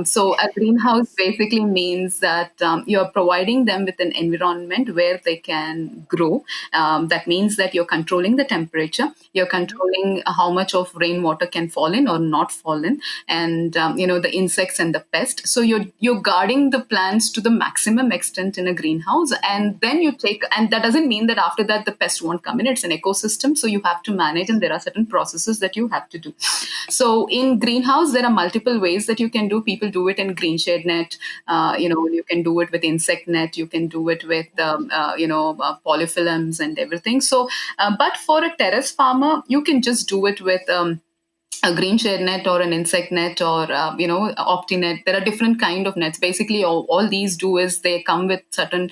So a greenhouse Yes. basically means that you're providing them with an environment where they can grow. That means that you're controlling the temperature, you're Mm-hmm. controlling how much of rainwater can fall in or not fall in, and the insects and the pest. So you're guarding the plants to the maximum extent in a greenhouse, and then you take, and that doesn't mean that after that the pest won't come in. It's an ecosystem, so you have to manage, and Yes. there are certain processes that you have to do. So in greenhouse, there are multiple ways that you can do. People do it in green shade net. Mm-hmm. You can do it with insect net. You can do it with Right. polyfilms and everything. But for a terrace farmer, you can just do it with a green shade net or an insect net or optinet. There are different kind of nets. Basically all these do is they come with certain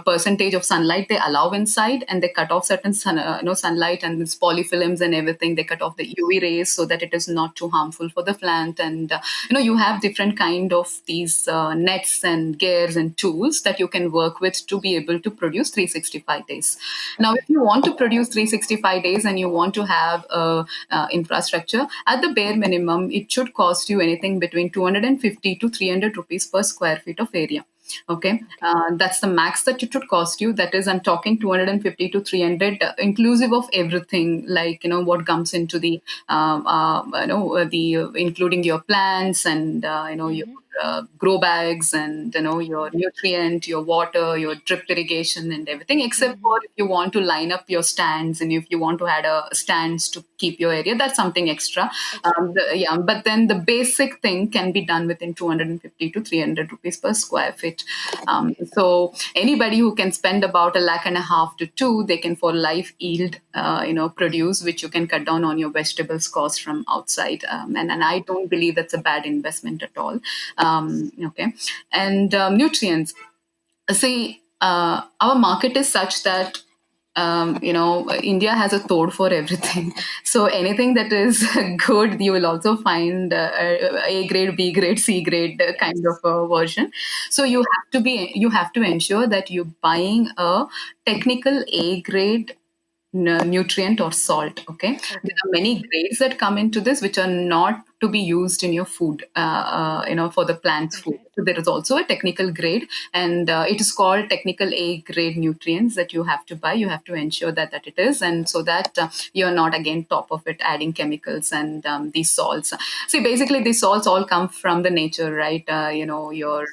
percentage of sunlight they allow inside, and they cut off certain sunlight and this polyfilms and everything. They cut off the UV rays so that it is not too harmful for the plant. And you have different kind of these nets and gears and tools that you can work with to be able to produce 365 days. Now if Okay. you want to produce 365 days and you want to have a infrastructure, at the bare minimum, it should cost you anything between 250 to 300 rupees per square feet of area. Okay, Okay. that's the max that it should cost you. That is, I'm talking 250 to 300, inclusive of everything, like what comes into the, including your plants and your Mm-hmm. grow bags and your Mm-hmm. nutrient, your water, your drip irrigation and everything, except Mm-hmm. for if you want to line up your stands and if you want to add a stands to keep your area, that's something extra. Extra. Okay. Yeah, but then the basic thing can be done within 250 to 300 rupees per square feet. Okay. So anybody who can spend about a lakh and a half to two, they can for life yield, produce, which you can cut down on your vegetables cost from outside. And I Right. don't believe that's a bad investment at all. Yes. Okay. And nutrients. See, our market is such that India has a tod for everything. So anything that is good, you will also find A grade, B grade, C grade kind of Yes. version. So you have to ensure that you're buying a technical A grade nutrient or salt. Okay, there Okay. are many Mm-hmm. grades that come into this which are not to be used in your food, for the plant's All food. right. So there is also a technical grade, and it is called technical A grade nutrients that you have to buy. You have to ensure that it is, and so that you're not again top of it adding chemicals and these salts. See, basically these salts all come from the nature, right? Yes.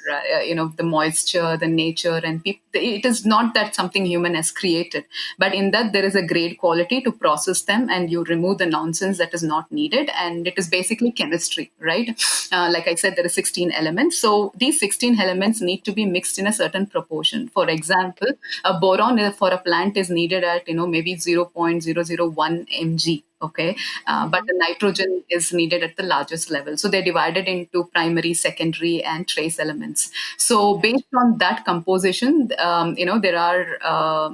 The moisture, the nature, and it is not that something human has created, but in that there is a grade quality to process them, and you remove the nonsense that is not needed, and it is basically chemistry, right? Like I said, there are 16 elements, so these 16 elements need to be mixed in a certain proportion. For example, Okay. a boron for a plant is needed at maybe 0.001 mg. Okay, but Mm-hmm. the nitrogen is needed at the largest level. So they're divided into primary, secondary, and trace elements. So Right. based on that composition, there are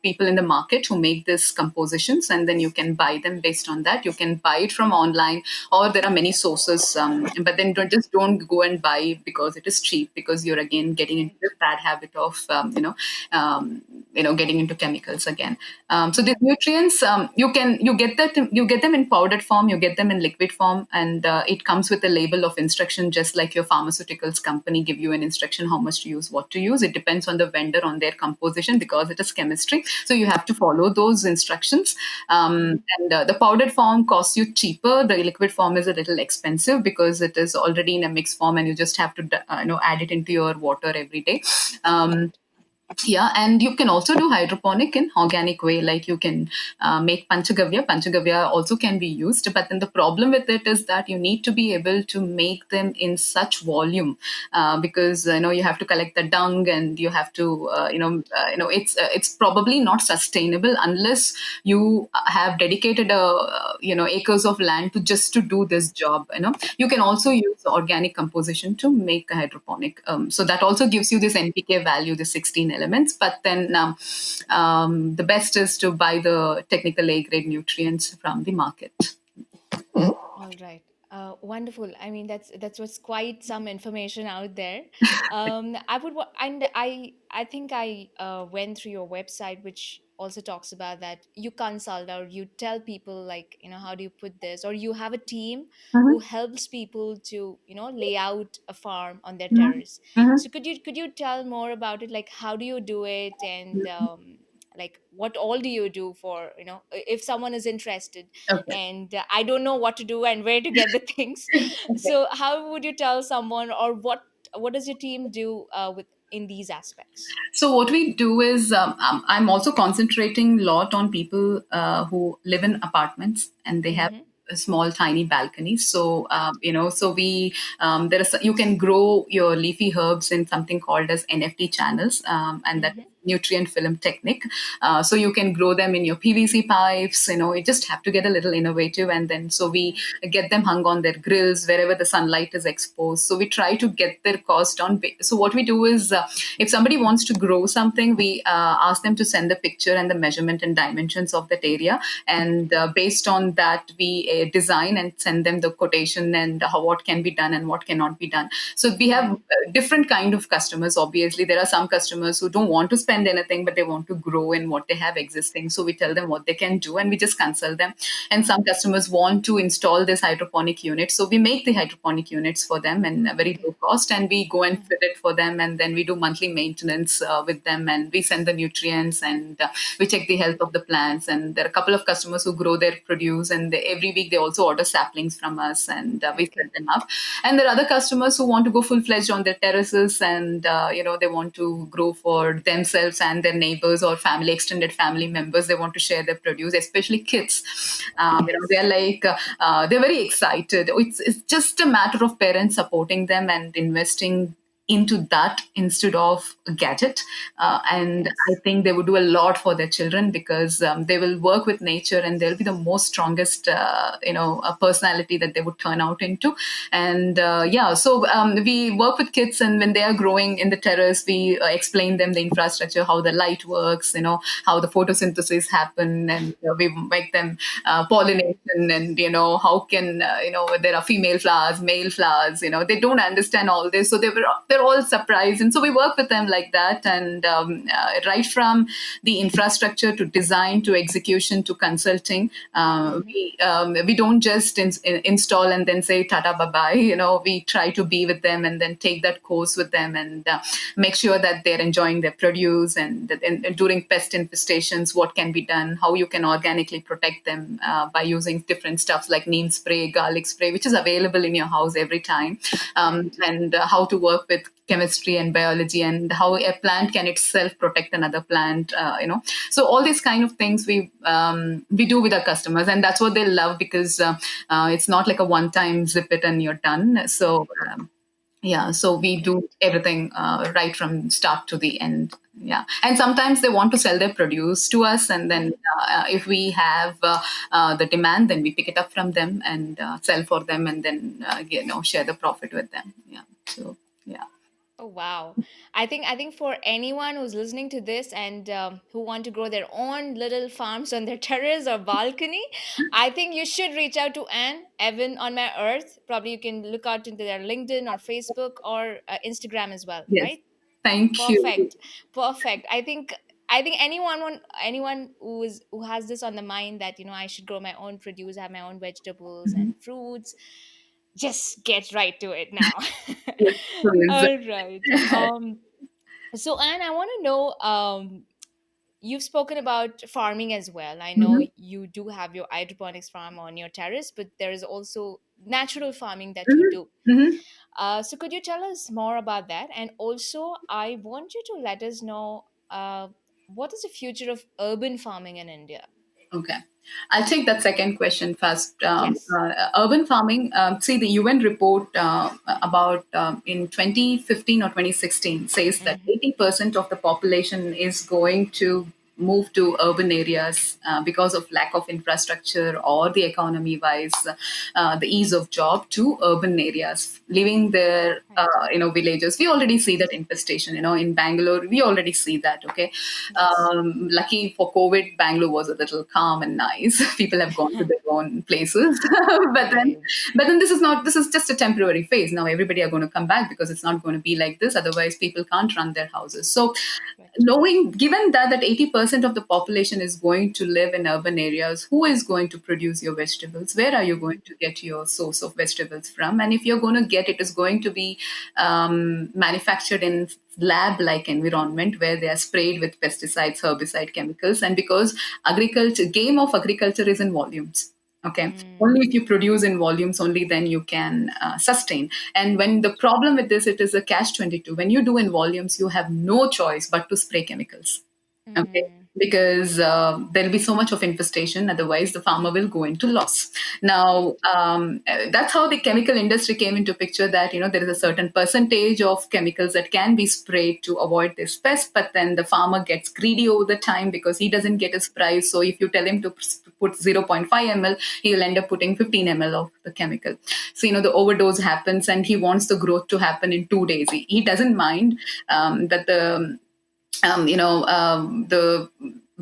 people in the market who make these compositions, and then you can buy them based on that. You can buy it from online, or there are many sources. But then don't go and buy because it is cheap, because you're again getting into the Right. bad habit of getting into chemicals again. So these Mm-hmm. nutrients, you get them in powdered form, you get them in liquid form, and it comes with a label of instruction, just like your pharmaceuticals company give you an instruction how much to use, what to use. It depends on the vendor on their composition, because it is chemistry. So you have to follow those instructions. Mm-hmm. And the powdered form costs you cheaper. The liquid form is a little expensive because it is already in a mixed form, and you just have to add it into your water every day. Um, Right. yeah, and you can also do hydroponic in organic way. Like you can make panchagavya. Panchagavya also can be used, but then the problem with it is that you need to be able to make them in such volume, because you have to collect the dung, and you have to it's probably not sustainable unless you have dedicated acres of land to just to do this job. You can also use organic composition to make a hydroponic. So that also gives you this NPK value, the 16 elements. But then the best is to buy the technical A grade nutrients from the market. All right. Wonderful. I mean, that's what's quite some information out there. And I think I went through your website, which also talks about that you consult or you tell people like how do you put this, or you have a team who Mhm, helps people to lay out a farm on their mhm, terrace. mhm. So could you tell more about it? Like how do you do it, and like what all do you do for if someone is interested Okay. and I don't know what to do and where to get the things. So how would you tell someone, or what does your team do with in these aspects? So what we do is, I'm also concentrating a lot on people who live in apartments and they have Mm-hmm. a small tiny balconies. So so we there is you can grow your leafy herbs in something called as NFT channels, and that is Mm-hmm. nutrient film technique. So you can grow them in your PVC pipes. You just have to get a little innovative, and then so we Right. get them hung on their grills wherever the sunlight is exposed. So we try to get their cost down. So what we do is, if somebody wants to grow something, we ask them to send the picture and the measurement and dimensions of that area, and based on that, we design and send them the quotation and what can be done and what cannot be done. So we have Mm-hmm. different kind of customers. Obviously, there are some customers who don't want to spend anything, but they want to grow in what they have existing. So we tell them what they can do, and we just consult them. And some customers want to install this hydroponic unit, so we make the hydroponic units for them in a very Okay. low cost, and we go and Uh-huh. fit it for them, and then we do monthly maintenance with them, and we send the nutrients, and we check the health of the plants. And there are a couple of customers who grow their produce, and every week they also order saplings from us, and we Okay. set them up. And there are other customers who want to go full fledged on their terraces, and they want to grow for themselves and their neighbors or family, extended family members. They want to share their produce, especially kids. They're Yes. like they're very excited. It's just a matter of parents supporting them and investing into that instead of a gadget. And I Yes. think they would do a lot for their children, because they will work with nature, and they'll be the most strongest, personality that they would turn out into. And yeah, so we work with kids, and when they are growing in the terrace, we explain them the infrastructure, how the light works, how the photosynthesis happen, and we make them pollination, and how can there are female flowers, male flowers. They don't understand all this, so they're all surprised, and so we work with them like that. And right from the infrastructure to design to execution to consulting, Mm-hmm. we don't just install and then say tata bye bye. We try to be with them and then take that course with them, and make sure that they're enjoying their produce, and during pest infestations, what can be done, how you can organically protect them by using different stuffs like neem spray, garlic spray, which is available in your house every time. Right. And how to work with chemistry and biology, and how a plant can itself protect another plant. So all these kind of things we do with our customers, and that's what they love, because it's not like a one time zip it and you're done. So Correct. yeah, so we do Correct. everything right from start to the end. Yeah, and sometimes they want to sell their produce to us, and then Mm-hmm. if we have the demand, then we pick it up from them and sell for them, and then share the profit with them. Yeah, so yeah. Oh wow. I think for anyone who's listening to this and who want to grow their own little farms on their terrace or balcony, I think you should reach out to Anne, Evan on my earth. Probably you can look out into their LinkedIn or Facebook or Instagram as well, Yes, right? thank you. Perfect. Perfect. I think anyone who has this on the mind that I should grow my own produce, have my own vegetables Mhm. and fruits, just get right to it now. Yes, please. All right. So Anne, I want to know, you've spoken about farming as well. I know Mhm, you do have your hydroponics farm on your terrace, but there is also natural farming that you mhm, do. mhm. So could you tell us more about that? And also, I want you to let us know, what is the future of urban farming in India? Okay. I'll take that second question first. Yes. Urban farming, see, the UN report about in 2015 or 2016 says that Mm-hmm. 80% of the population is going to move to urban areas because of lack of infrastructure, or the economy wise, the ease of job, to urban areas, leaving their Right. villages. We already see that infestation. In Bangalore, we already see that. Okay, Yes. lucky for COVID, Bangalore was a little calm and nice. People have gone to their own places, but then, Right. this is not. This is just a temporary phase. Now everybody are going to come back, because it's not going to be like this. Otherwise, people can't run their houses. So, Right. knowing, given that 80% of the population is going to live in urban areas, who is going to produce your vegetables? Where are you going to get your source of vegetables from? And if you're going to get it, is going to be manufactured in lab like environment, where they are sprayed with pesticides, herbicide, chemicals. And because agriculture, game of agriculture is in volumes. Okay, only Mm, if you produce in volumes, only then you can sustain. And when the problem with this, it is a catch 22. When you do in volumes, you have no choice but to spray chemicals. Okay, mm-hmm. because there'll be so much of infestation, otherwise the farmer will go into loss. Now, that's how the chemical industry came into picture, that there is a certain percentage of chemicals that can be sprayed to avoid this pest, but then the farmer gets greedy over the time, because he doesn't get his price. So if you tell him to put zero point 0.5 ml, he'll end up putting 15 ml of the chemical. So the overdose happens, and he wants the growth to happen in 2 days. He doesn't mind that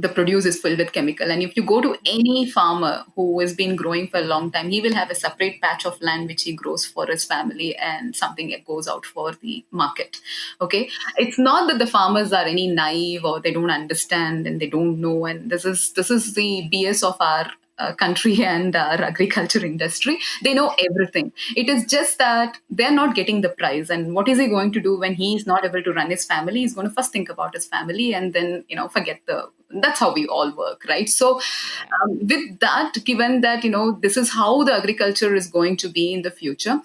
the produce is filled with chemical. And if you go to any farmer who has been growing for a long time, he will have a separate patch of land which he grows for his family, and something that goes out for the market. Okay, it's not that the farmers are any naive, or they don't understand and they don't know. And this is the BS of our country and our agriculture industry. They know everything. It is just that they're not getting the price. And what is he going to do when he's not able to run his family? He's going to first think about his family, and then forget the. That's how we all work, right? So, Yeah. with that, given that this is how the agriculture is going to be in the future,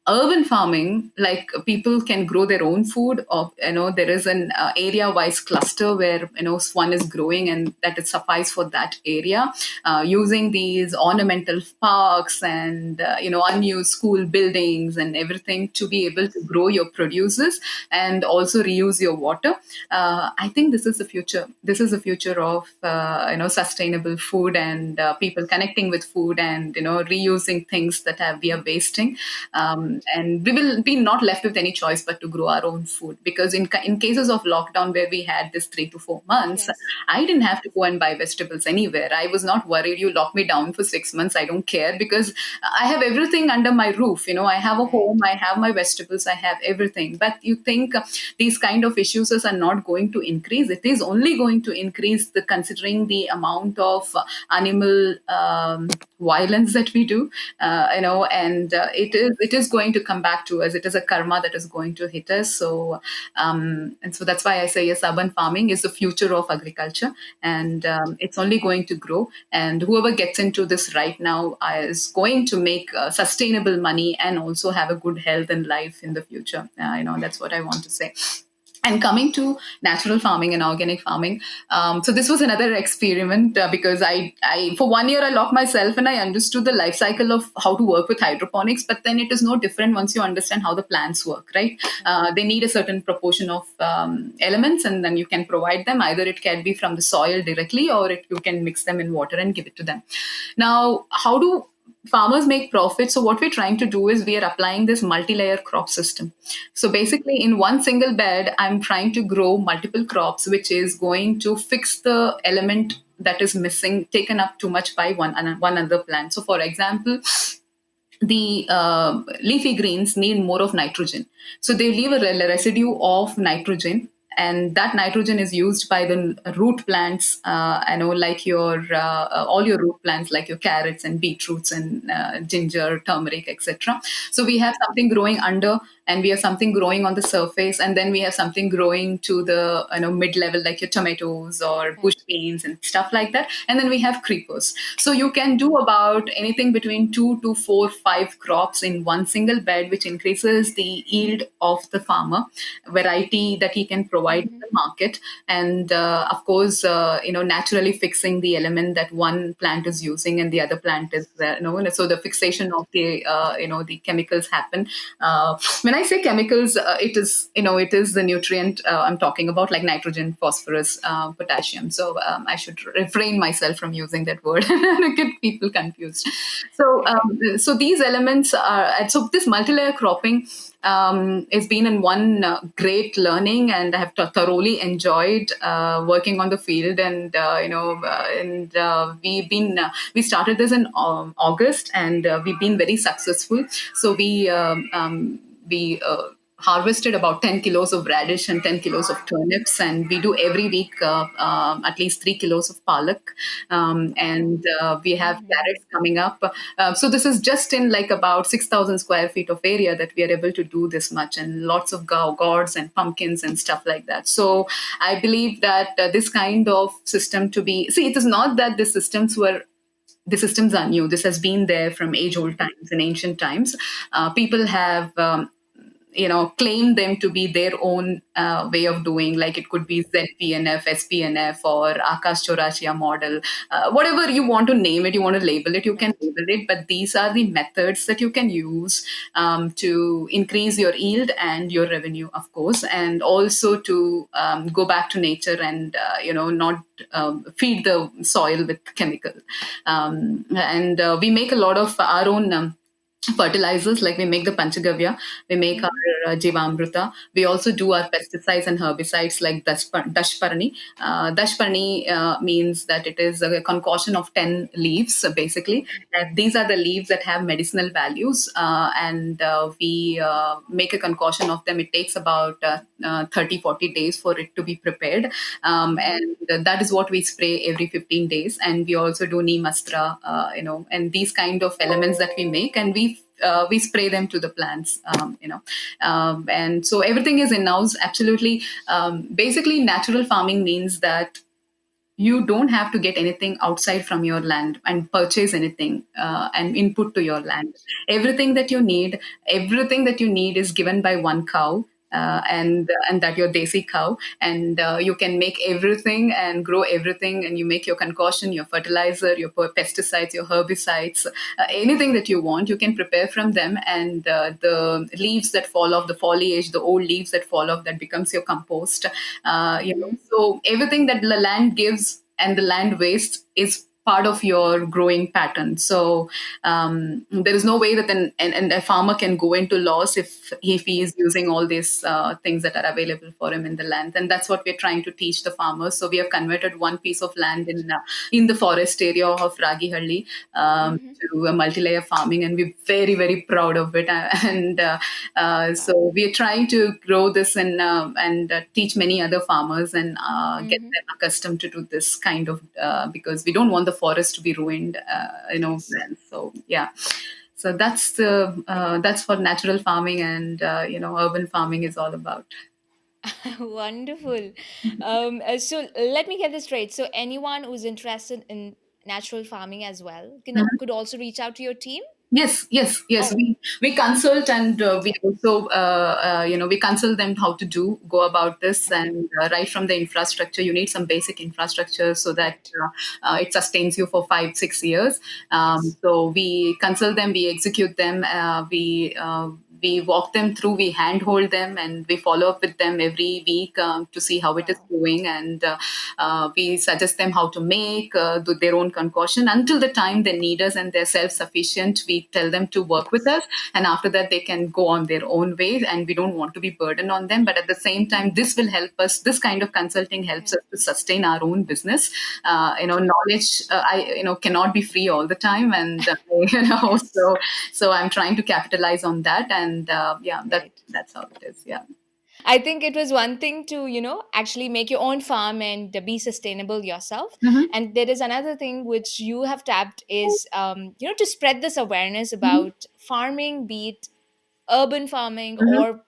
urban farming, like people can grow their own food, or there is an area wise cluster where one is growing and that it suffice for that area, using these ornamental parks and unused school buildings and everything to be able to grow your produces and also reuse your water. I think this is the future. This is the future of sustainable food, and people connecting with food, and reusing things that we are wasting. And we will be not left with any choice but to grow our own food, because in cases of lockdown where we had this 3 to 4 months, Yes. I didn't have to go and buy vegetables anywhere. I was not worried. You lock me down for 6 months, I don't care, because I have everything under my roof. I have a Right. home, I have my vegetables, I have everything. But you think these kind of issues are not going to increase? It is only going to increase, considering the amount of animal violence that we do, and it is going to come back to us. It is a karma that is going to hit us. So that's why I say yes, urban farming is the future of agriculture, and it's only going to grow. And whoever gets into this right now is going to make sustainable money and also have a good health and life in the future. That's what I want to say. And coming to natural farming and organic farming, so this was another experiment, because I for 1 year I locked myself and I understood the life cycle of how to work with hydroponics. But then it is no different once you understand how the plants work, right? They need a certain proportion of elements, and then you can provide them. Either it can be from the soil directly, or you can mix them in water and give it to them. Now, how do farmers make profit? So what we're trying to do is we are applying this multi-layer crop system. So basically, in one single bed, I'm trying to grow multiple crops, which is going to fix the element that is missing, taken up too much by one other plant. So for example, the leafy greens need more of nitrogen. So they leave a residue of nitrogen, and that nitrogen is used by the root plants. I know, like all your root plants, like your carrots and beetroots and ginger, turmeric, etc. So we have something growing under, and we have something growing on the surface, and then we have something growing to the mid level, like your tomatoes or bush Right. beans and stuff like that. And then we have creepers. So you can do about anything between 2 to 4, 5 crops in one single bed, which increases the yield of the farmer, variety that he can provide Mm-hmm. the market, and of course, naturally fixing the element that one plant is using and the other plant is so the fixation of the the chemicals happen. When I say chemicals, it is the nutrient I'm talking about, like nitrogen, phosphorus, potassium. So I should refrain myself from using that word and get people confused. So these elements are, and so this multi-layer cropping has been in one great learning, and I have thoroughly enjoyed working on the field. And we started this in August, and we've been very successful. So we harvested about 10 kilos of radish and 10 kilos of turnips, and we do every week at least 3 kilos of palak, and we have Mm-hmm. carrots coming up. So this is just in like about 6,000 square feet of area that we are able to do this much, and lots of gourds and pumpkins and stuff like that. So I believe that this kind of system to be, see, it is not that the systems are new. This has been there from age old times, in ancient times. People have claim them to be their own way of doing. Like it could be ZPNF, SPNF, or Akash Chorachia model. Whatever you want to name it, you want to label it, you can Right. label it. But these are the methods that you can use to increase your yield and your revenue, of course, and also to go back to nature and not feed the soil with chemical. And we make a lot of our own fertilizers. Like we make the panchagavya, we make our Mm-hmm. jivamruta. We also do our pesticides and herbicides like dashparani. Dashparani means that it is a concoction of 10 leaves, basically. Okay. And these are the leaves that have medicinal values, and we make a concoction of them. It takes about 30 40 days for it to be prepared, Mm-hmm. and that is what we spray every 15 days. And we also do neem astra, and these kind of elements that we make, and we spray them to the plants, and so everything is in house. Absolutely. Basically, natural farming means that you don't have to get anything outside from your land and purchase anything and input to your land. Right. Everything that you need is given by one cow. And that your desi cow, and you can make everything and grow everything, and you make your concoction, your fertilizer, your pesticides, your herbicides, anything that you want, you can prepare from them. And the leaves that fall off, the foliage, the old leaves that fall off, that becomes your compost. Mm-hmm. So everything that the land gives and the land waste is part of your growing pattern. So there is no way that and a farmer can go into loss if he is Right. using all these things that are available for him in the land. And that's what we're trying to teach the farmers. So we have converted one piece of land in the forest area of Ragihalli Mm-hmm. to a multi-layer farming, and we're very, very proud of it. And Wow. so we are trying to grow this and teach many other farmers and get Mm-hmm. them accustomed to do this kind of because we don't want the forest to be ruined, Yes. and so yeah. So that's what natural farming and urban farming is all about. Wonderful. So let me get this straight. So anyone who's interested in natural farming as well could also reach out to your team. Yes, yes, yes. Oh, We consult, and we okay. also we consult them how to go about this. Okay. And right from the infrastructure, you need some basic infrastructure so that Right. it sustains you for 5 6 years. Yes. So we consult them, we execute them, we walk them through, we handhold them, and we follow up with them every week to see how it is Wow. going. And we suggest them how to make their own concoction until the time they need us and they're self-sufficient. We tell them to work with Yes. us, and after that they can go on their own way, and we don't want to be burdened on them. But at the same time, this will help us, this kind of consulting helps Okay. us to sustain our own business. True. Knowledge I cannot be free all the time, and Yes. so I'm trying to capitalize on that. And yeah, Right. that's how it is. Yeah. I think it was one thing to, actually make your own farm and be sustainable yourself. Hmm. And there is another thing which you have tapped is, to spread this awareness Hmm. about farming, be it urban farming Hmm. or,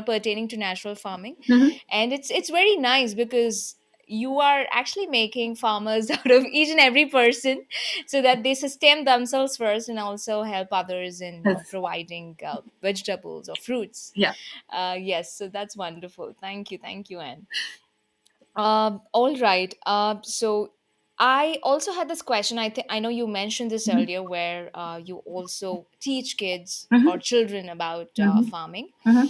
pertaining to natural farming. Hmm. And it's very nice because you are actually making farmers out of each and every person so that they sustain themselves first and also help others in Yes. providing vegetables or fruits. Yeah. Yes, so that's wonderful. Thank you, Anne. All right. So I also had this question. I think I know you mentioned this Hmm. earlier, where you also teach kids or Hmm. children about Hmm. farming. Hmm.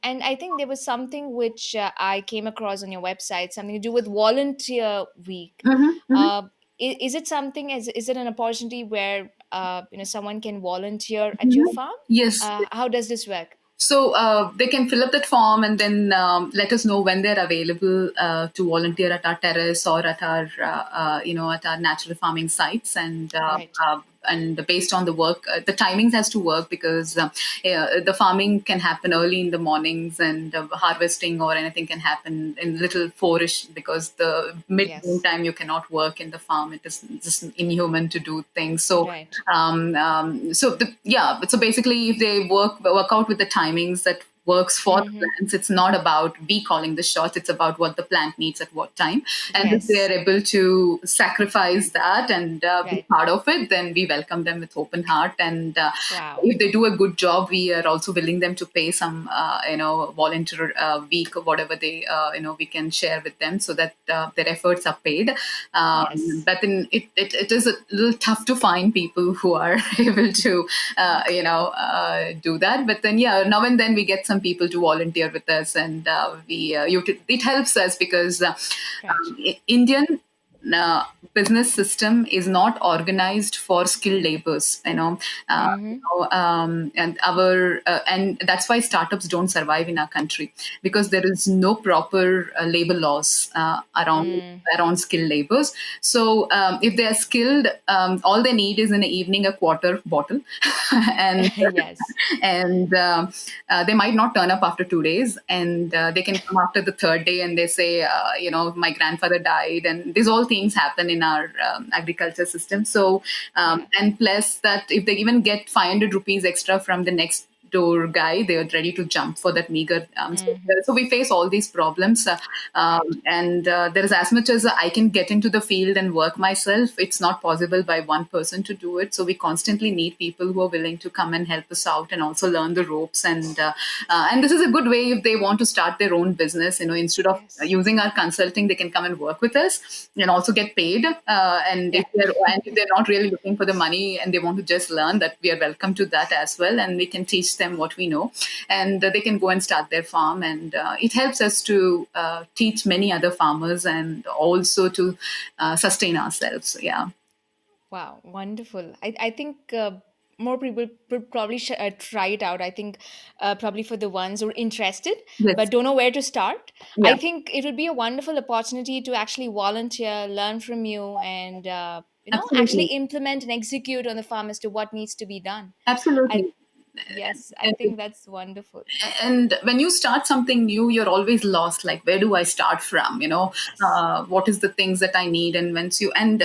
And I think there was something which I came across on your website, something to do with volunteer week. Hmm. Hmm. Uh, is it something? Is it an opportunity where someone can volunteer at your Hmm. farm? Yes. How does this work? So they can fill up that form and then let us know when they're available to volunteer at our terrace or at our at our natural farming sites. Right. And based on the work, the timings has to work because the farming can happen early in the mornings, and harvesting or anything can happen in little fourish, because the mid noon Yes. time you cannot work in the farm. It is just inhuman to do things. So Right. so basically, if they work out with the timings that works for the Mm-hmm. plants, it's not about we calling the shots. It's about what the plant needs at what time. And if they are Yes. able to sacrifice that and be Right. part of it, then we welcome them with open heart. And Wow. if they do a good job, we are also willing them to pay some volunteer week or whatever they we can share with them, so that their efforts are paid. Yes. But then it is a little tough to find people who are able to do that. But then yeah, now and then we get some people to volunteer with us, and it helps us because Right. Indian uh, business system is not organized for skilled labors, Mm-hmm. and that's why startups don't survive in our country, because there is no proper labor laws Mm. around skilled labors. So if they are skilled, all they need is in the evening a quarter bottle, and Yes. they might not turn up after 2 days, and they can come after the third day, and they say, my grandfather died, and these all things happen in our agriculture system. So Yeah. and plus that, if they even get 500 rupees extra from the next door guy. They are ready to jump for that meager. Mm-hmm. So we face all these problems, Right. and there is, as much as I can get into the field and work myself, it's not possible by one person to do it. So we constantly need people who are willing to come and help us out and also learn the ropes. And this is a good way if they want to start their own business. Instead of Yes. using our consulting, they can come and work with us and also get paid. Yeah. And if they're not really looking for the money and they want to just learn, that we are welcome to that as well, and we can teach them what we know, and they can go and start their farm. And it helps us to teach many other farmers and also to sustain ourselves. Yeah. Wow, wonderful. I think more people would probably try it out. I think probably for the ones who are interested but Yes. don't know where to start. I Yeah. think it would be a wonderful opportunity to actually volunteer, learn from you, and actually Absolutely. implement and execute on the farm as to what needs to be done. I Absolutely. Yes, I And think that's wonderful. and when you start something new, you're always lost, like where do I start from, Yes. what is the things that I need. And once you and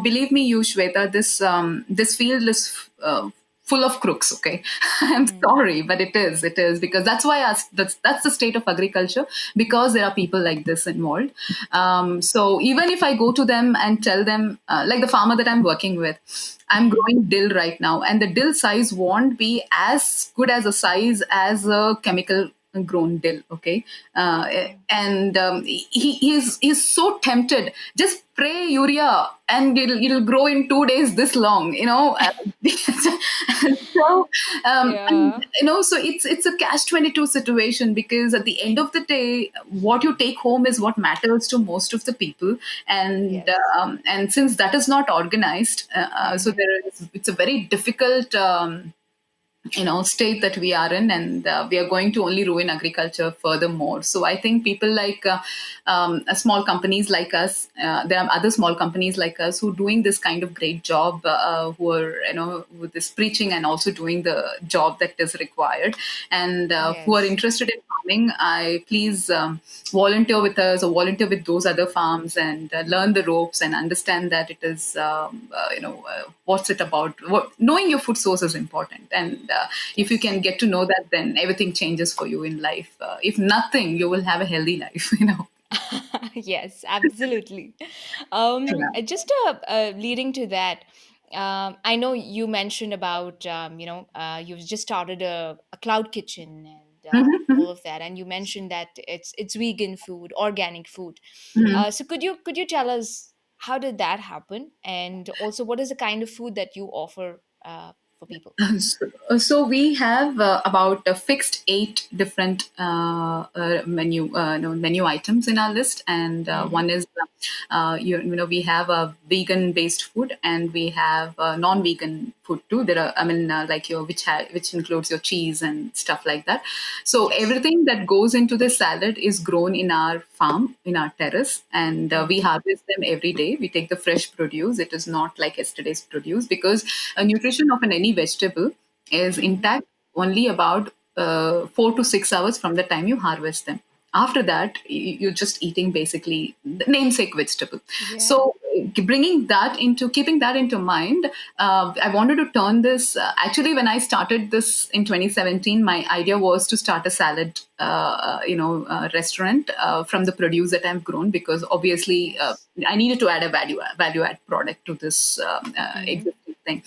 believe me, you, Shweta, this field is full of crooks. Okay. I'm Mm. sorry, but it is because that's why that's the state of agriculture, because there are people like this involved. So even if I go to them and tell them, like the farmer that I'm working with, I'm Mm. growing dill right now, and the dill size won't be as good as a size as a chemical grown dill. Okay. Oh. And he's so tempted. Just spray urea and it'll grow in 2 days this long. So and Yeah. so it's a catch 22 situation, because at the end of the day, what you take home is what matters to most of the people. and Yes. and since that is not organized, so Mm-hmm. it's a very difficult state that we are in, and we are going to only ruin agriculture furthermore. So I think people like small companies like us, there are other small companies like us who are doing this kind of great job, who are with this preaching and also doing the job that is required, and who are Yes. interested in farming. I please volunteer with us or volunteer with those other farms, and learn the ropes and understand that it is what's it about. Knowing your food source is important, and if you Yes. can get to know that, then everything changes for you in life. If nothing, you will have a healthy life. Yes, absolutely. Just leading to that, I know you mentioned about you've just started a cloud kitchen and Mhm, all of that, and you mentioned that it's vegan food, organic food. mhm. So could you tell us how did that happen, and also what is the kind of food that you offer for people? So we have about a fixed 8 different menu items in our list, and Mm-hmm. one is we have a vegan based food, and we have non-vegan food too. There are, I mean, like your which includes your cheese and stuff like that. So Yes. everything that goes into the salad is grown in our farm, in our terrace, and we Mm-hmm. harvest them every day. We take the fresh produce. It is not like yesterday's produce, because a nutrition of any vegetable is Mm-hmm. intact only about 4 to 6 hours from the time you harvest them. After that, you're just eating basically the namesake vegetable. Yeah. So, keeping that into mind, I wanted to turn this. Actually, when I started this in 2017, my idea was to start a salad, restaurant from the produce that I've grown, because obviously Yes. I needed to add a value add product to this Mm-hmm. existing thing.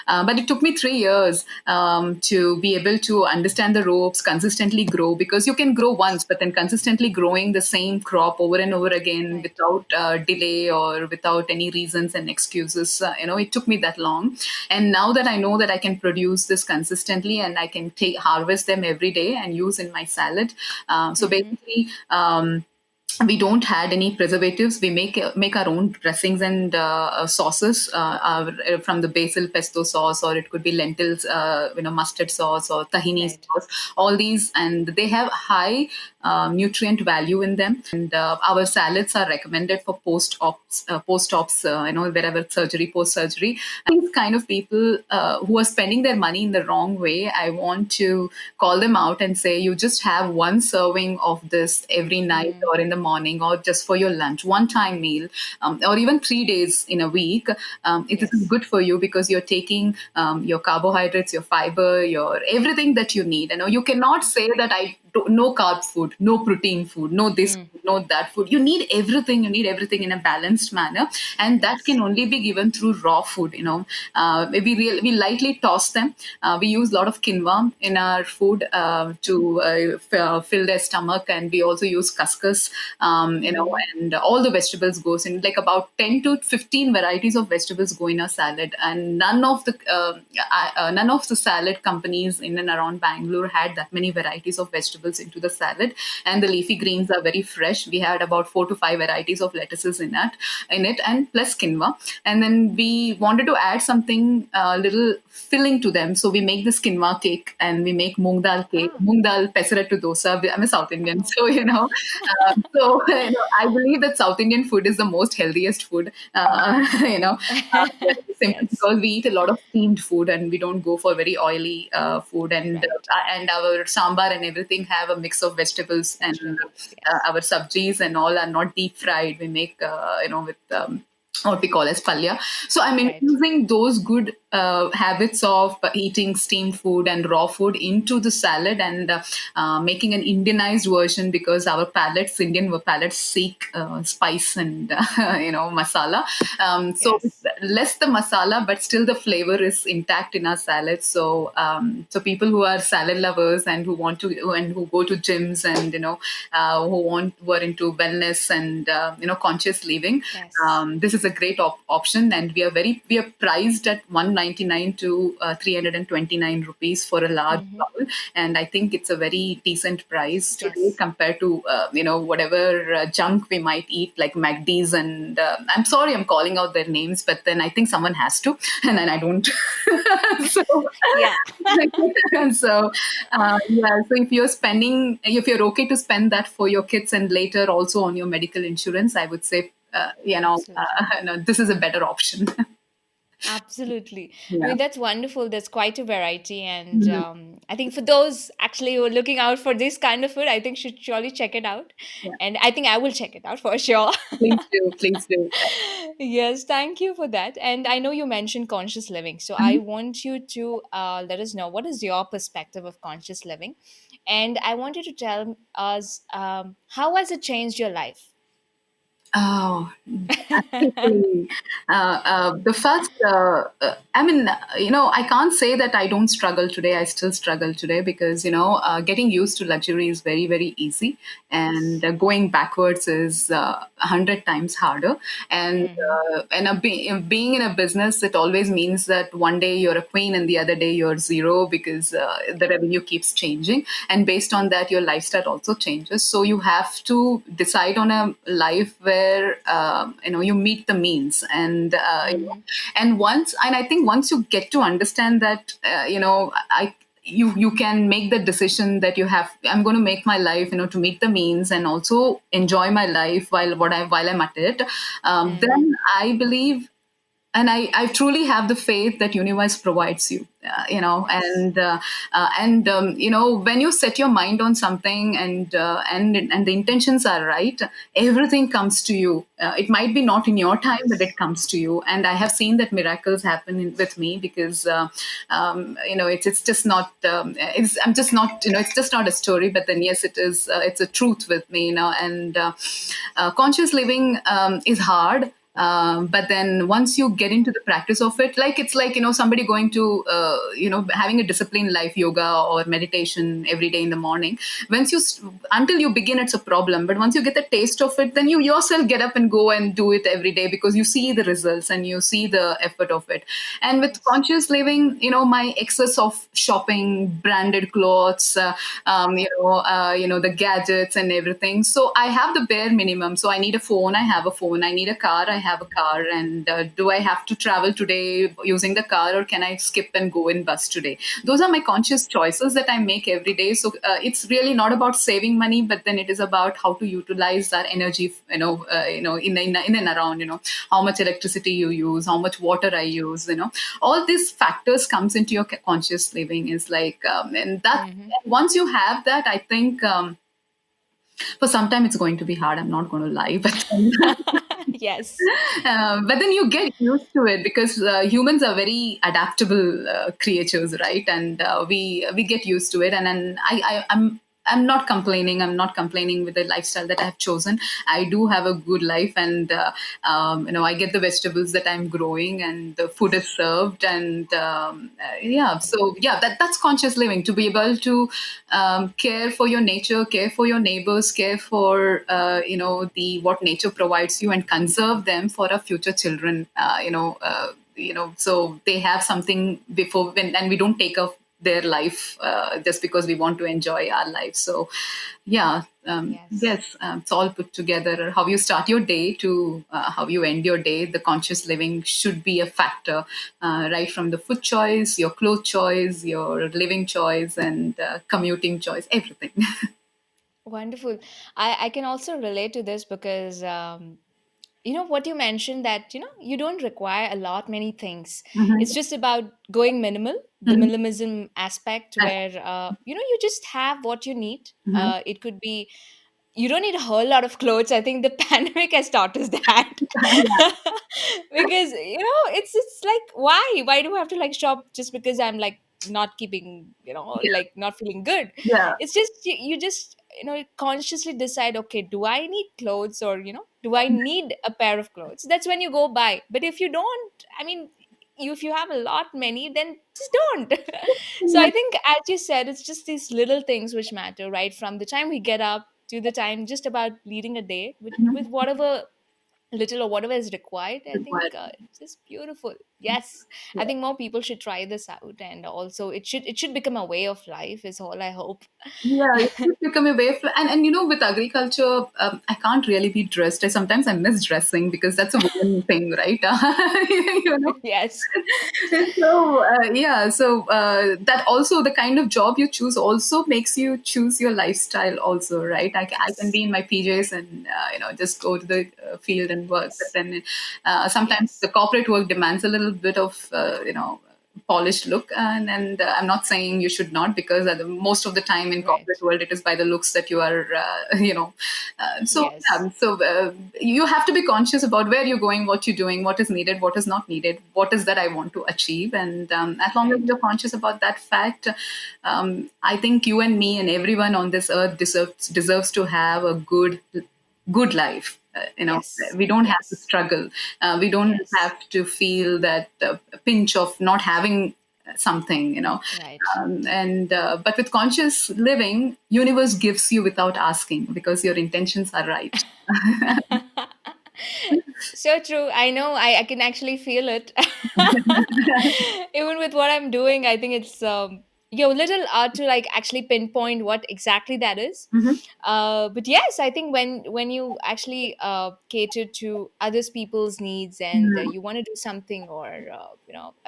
But it took me 3 years to be able to understand the ropes, consistently grow, because you can grow once, but then consistently growing the same crop over and over again Right. without delay or without any reasons and excuses, it took me that long. And now that I know that I can produce this consistently and I can harvest them every day and use in my salad. So Mm-hmm. basically, we don't add any preservatives. We make our own dressings and sauces, from the basil pesto sauce, or it could be lentils, mustard sauce or tahini Right. sauce. All these, and they have high nutrient value in them. And our salads are recommended for post ops, wherever surgery, post surgery. These kind of people who are spending their money in the wrong way, I want to call them out and say, you just have one serving of this every night Mm. or in the morning or just for your lunch, one time meal, or even 3 days in a week, it is Yes. good for you because you're taking your carbohydrates, your fiber, your everything that you need. You cannot say that no carb food, no protein food, no this Mm. food, no that food. You need everything. You need everything in a balanced manner, and that can Yes. only be given through raw food. We lightly toss them. We use a lot of quinoa in our food to fill their stomach, and we also use couscous. Mm-hmm. And all the vegetables goes in, like about 10 to 15 varieties of vegetables go in a salad, and none of the salad companies in and around Bangalore had that many varieties of vegetables into the salad. And the leafy greens are very fresh. We had about 4 to 5 varieties of lettuces in it, and plus quinoa. And then we wanted to add something little filling to them, so we make this quinoa cake, and we make Ah. moong dal pesarattu dosa. I'm a South Indian, Oh. so I believe that South Indian food is the most healthiest food. Simply Yes. because we eat a lot of steamed food and we don't go for very oily food, Right. and our sambar and everything have a mix of vegetables, and Vegetables. Yes. our sabjis and all are not deep fried. We make with what we call as palya. So I'm Right. infusing those good habits of eating steamed food and raw food into the salad, and making an Indianized version, because our Indian palates seek spice and masala. So Yes. less the masala, but still the flavor is intact in our salad. So people who are salad lovers and who go to gyms, and who are into wellness and conscious living, Yes. this is a great option. And we are priced at 199 to 329 rupees for a large Mm-hmm. bowl, and I think it's a very decent price today Yes. compared to whatever junk we might eat, like McD's. And I'm sorry I'm calling out their names, but then I think someone has to, and then I don't. so Yeah. so yeah, so if you're okay to spend that for your kids and later also on your medical insurance, I would say Absolutely. no, this is a better option. Absolutely. I Yeah. mean, that's wonderful. There's quite a variety. And Mhm. I think for those actually who are looking out for this kind of food, I think should surely check it out. Yeah. And I think I will check it out for sure. Please do. Please do. Yes, thank you for that. And I know you mentioned conscious living. So I Mhm. want you to let us know what is your perspective of conscious living. And I want you to tell us how has it changed your life? Oh, drastically. The first, I mean, I can't say that I don't struggle today. I still struggle today because, getting used to luxury is very, very easy. And Yes. going backwards is 100 times harder. Mm-hmm. Being in a business, it always means that one day you're a queen and the other day you're zero, because the revenue keeps changing. And based on that, your lifestyle also changes. So you have to decide on a life where you meet the means, Mm-hmm. and I think once you get to understand that, I you can make the decision that I'm going to make my life, to meet the means and also enjoy my life while I'm at it. Mm-hmm. Then I believe, and I truly have the faith that universe provides you, Yes. when you set your mind on something, and the intentions are right, everything comes to you. It might be not in your time, but it Yes. comes to you. And I have seen that miracles happen with me, because it's just not I'm just not, it's just not a story, but then yes, it is, it's a truth with me, and conscious living is hard. But then once you get into the practice of it, like it's like, somebody going to having a disciplined life, yoga or meditation every day in the morning. Until you begin, it's a problem, but once you get the taste of it, then you yourself get up and go and do it every day, because you see the results and you see the effort of it. And with Yes. conscious living, my excess of shopping, branded clothes, the gadgets and everything. So I have the bare minimum. So I need a phone, I have a phone. I need a car, I have a car. And do I have to travel today using the car, or can I skip and go in bus today? Those are my conscious choices that I make every day. So it's really not about saving money, but then it is about how to utilize our energy, in and around, how much electricity you use, how much water I use, all these factors comes into your conscious living. Is like, and that Mm-hmm. once you have that, I think, For some time, it's going to be hard. I'm not going to lie, but Yes. but then you get used to it because humans are very adaptable creatures, right? And we get used to it. And then I'm not complaining. I'm not complaining with the lifestyle that I've chosen. I do have a good life, and I get the vegetables that I'm growing, and the food is served, and yeah. So yeah, that's conscious living, to be able to care for your nature, care for your neighbors, care for the what nature provides you, and conserve them for our future children. So they have something before when, and we don't take off their life just because we want to enjoy our life. So yeah, Yes. yes, it's all put together. How you start your day to how you end your day, the conscious living should be a factor, right from the food choice, your clothes choice, your living choice, and commuting choice, everything. Wonderful. I can also relate to this because what you mentioned, that you don't require a lot many things. It's Mhm. just about going minimal, the Mhm. minimalism aspect, Right. where you just have what you need. Mhm. It could be, you don't need a whole lot of clothes. I think the pandemic has taught us that. Because it's like, why do I have to like shop just because I'm like not keeping, Yeah. like not feeling good? Yeah. It's just you just consciously decide, okay, do I need clothes, or do I need a pair of clothes? That's when you go buy. But if you don't, I mean, if you have a lot many, then just don't. So Yeah. I think, as you said, it's just these little things which matter, right? From the time we get up to the time just about leading a day with Mhm. whatever little or whatever is required. I think Required. it's just beautiful. Yes, I think more people should try this out, and also it should become a way of life, is all I hope. Yeah, it should become a way of, and with agriculture, I can't really be dressed. I miss dressing because that's a woman thing, right? you know. Yes. So yeah, so that also, the kind of job you choose also makes you choose your lifestyle also, right? I can Yes. be in my PJs and just go to the field and work, but Yes. then sometimes the Yes. corporate work demands a little bit of polished look, and I'm not saying you should not, because most of the time in Right. corporate world it is by the looks that you are so Yes. yeah, so you have to be conscious about where you're going, what you're doing, what is needed, what is not needed, what is that I want to achieve. And as long as Right. you're conscious about that fact, I think you and me and everyone on this earth deserves to have a good life. Yes. We don't have to Yes. struggle. We don't Yes. have to feel that pinch of not having something. Right. And But with conscious living, universe gives you without asking, because your intentions are right. So true. I know. I can actually feel it. Even with what I'm doing, I think it's little hard to like actually pinpoint what exactly that is. Mhm. But yes, I think when you actually cater to others people's needs, and Mhm. you want to do something, or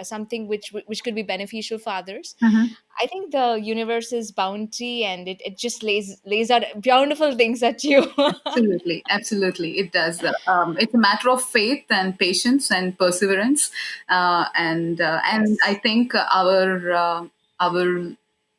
something which could be beneficial for others, Mhm. I think the universe's bounty, and it just lays out beautiful things at you. Absolutely, absolutely, it does. It's a matter of faith and patience and perseverance, and I Yes. think our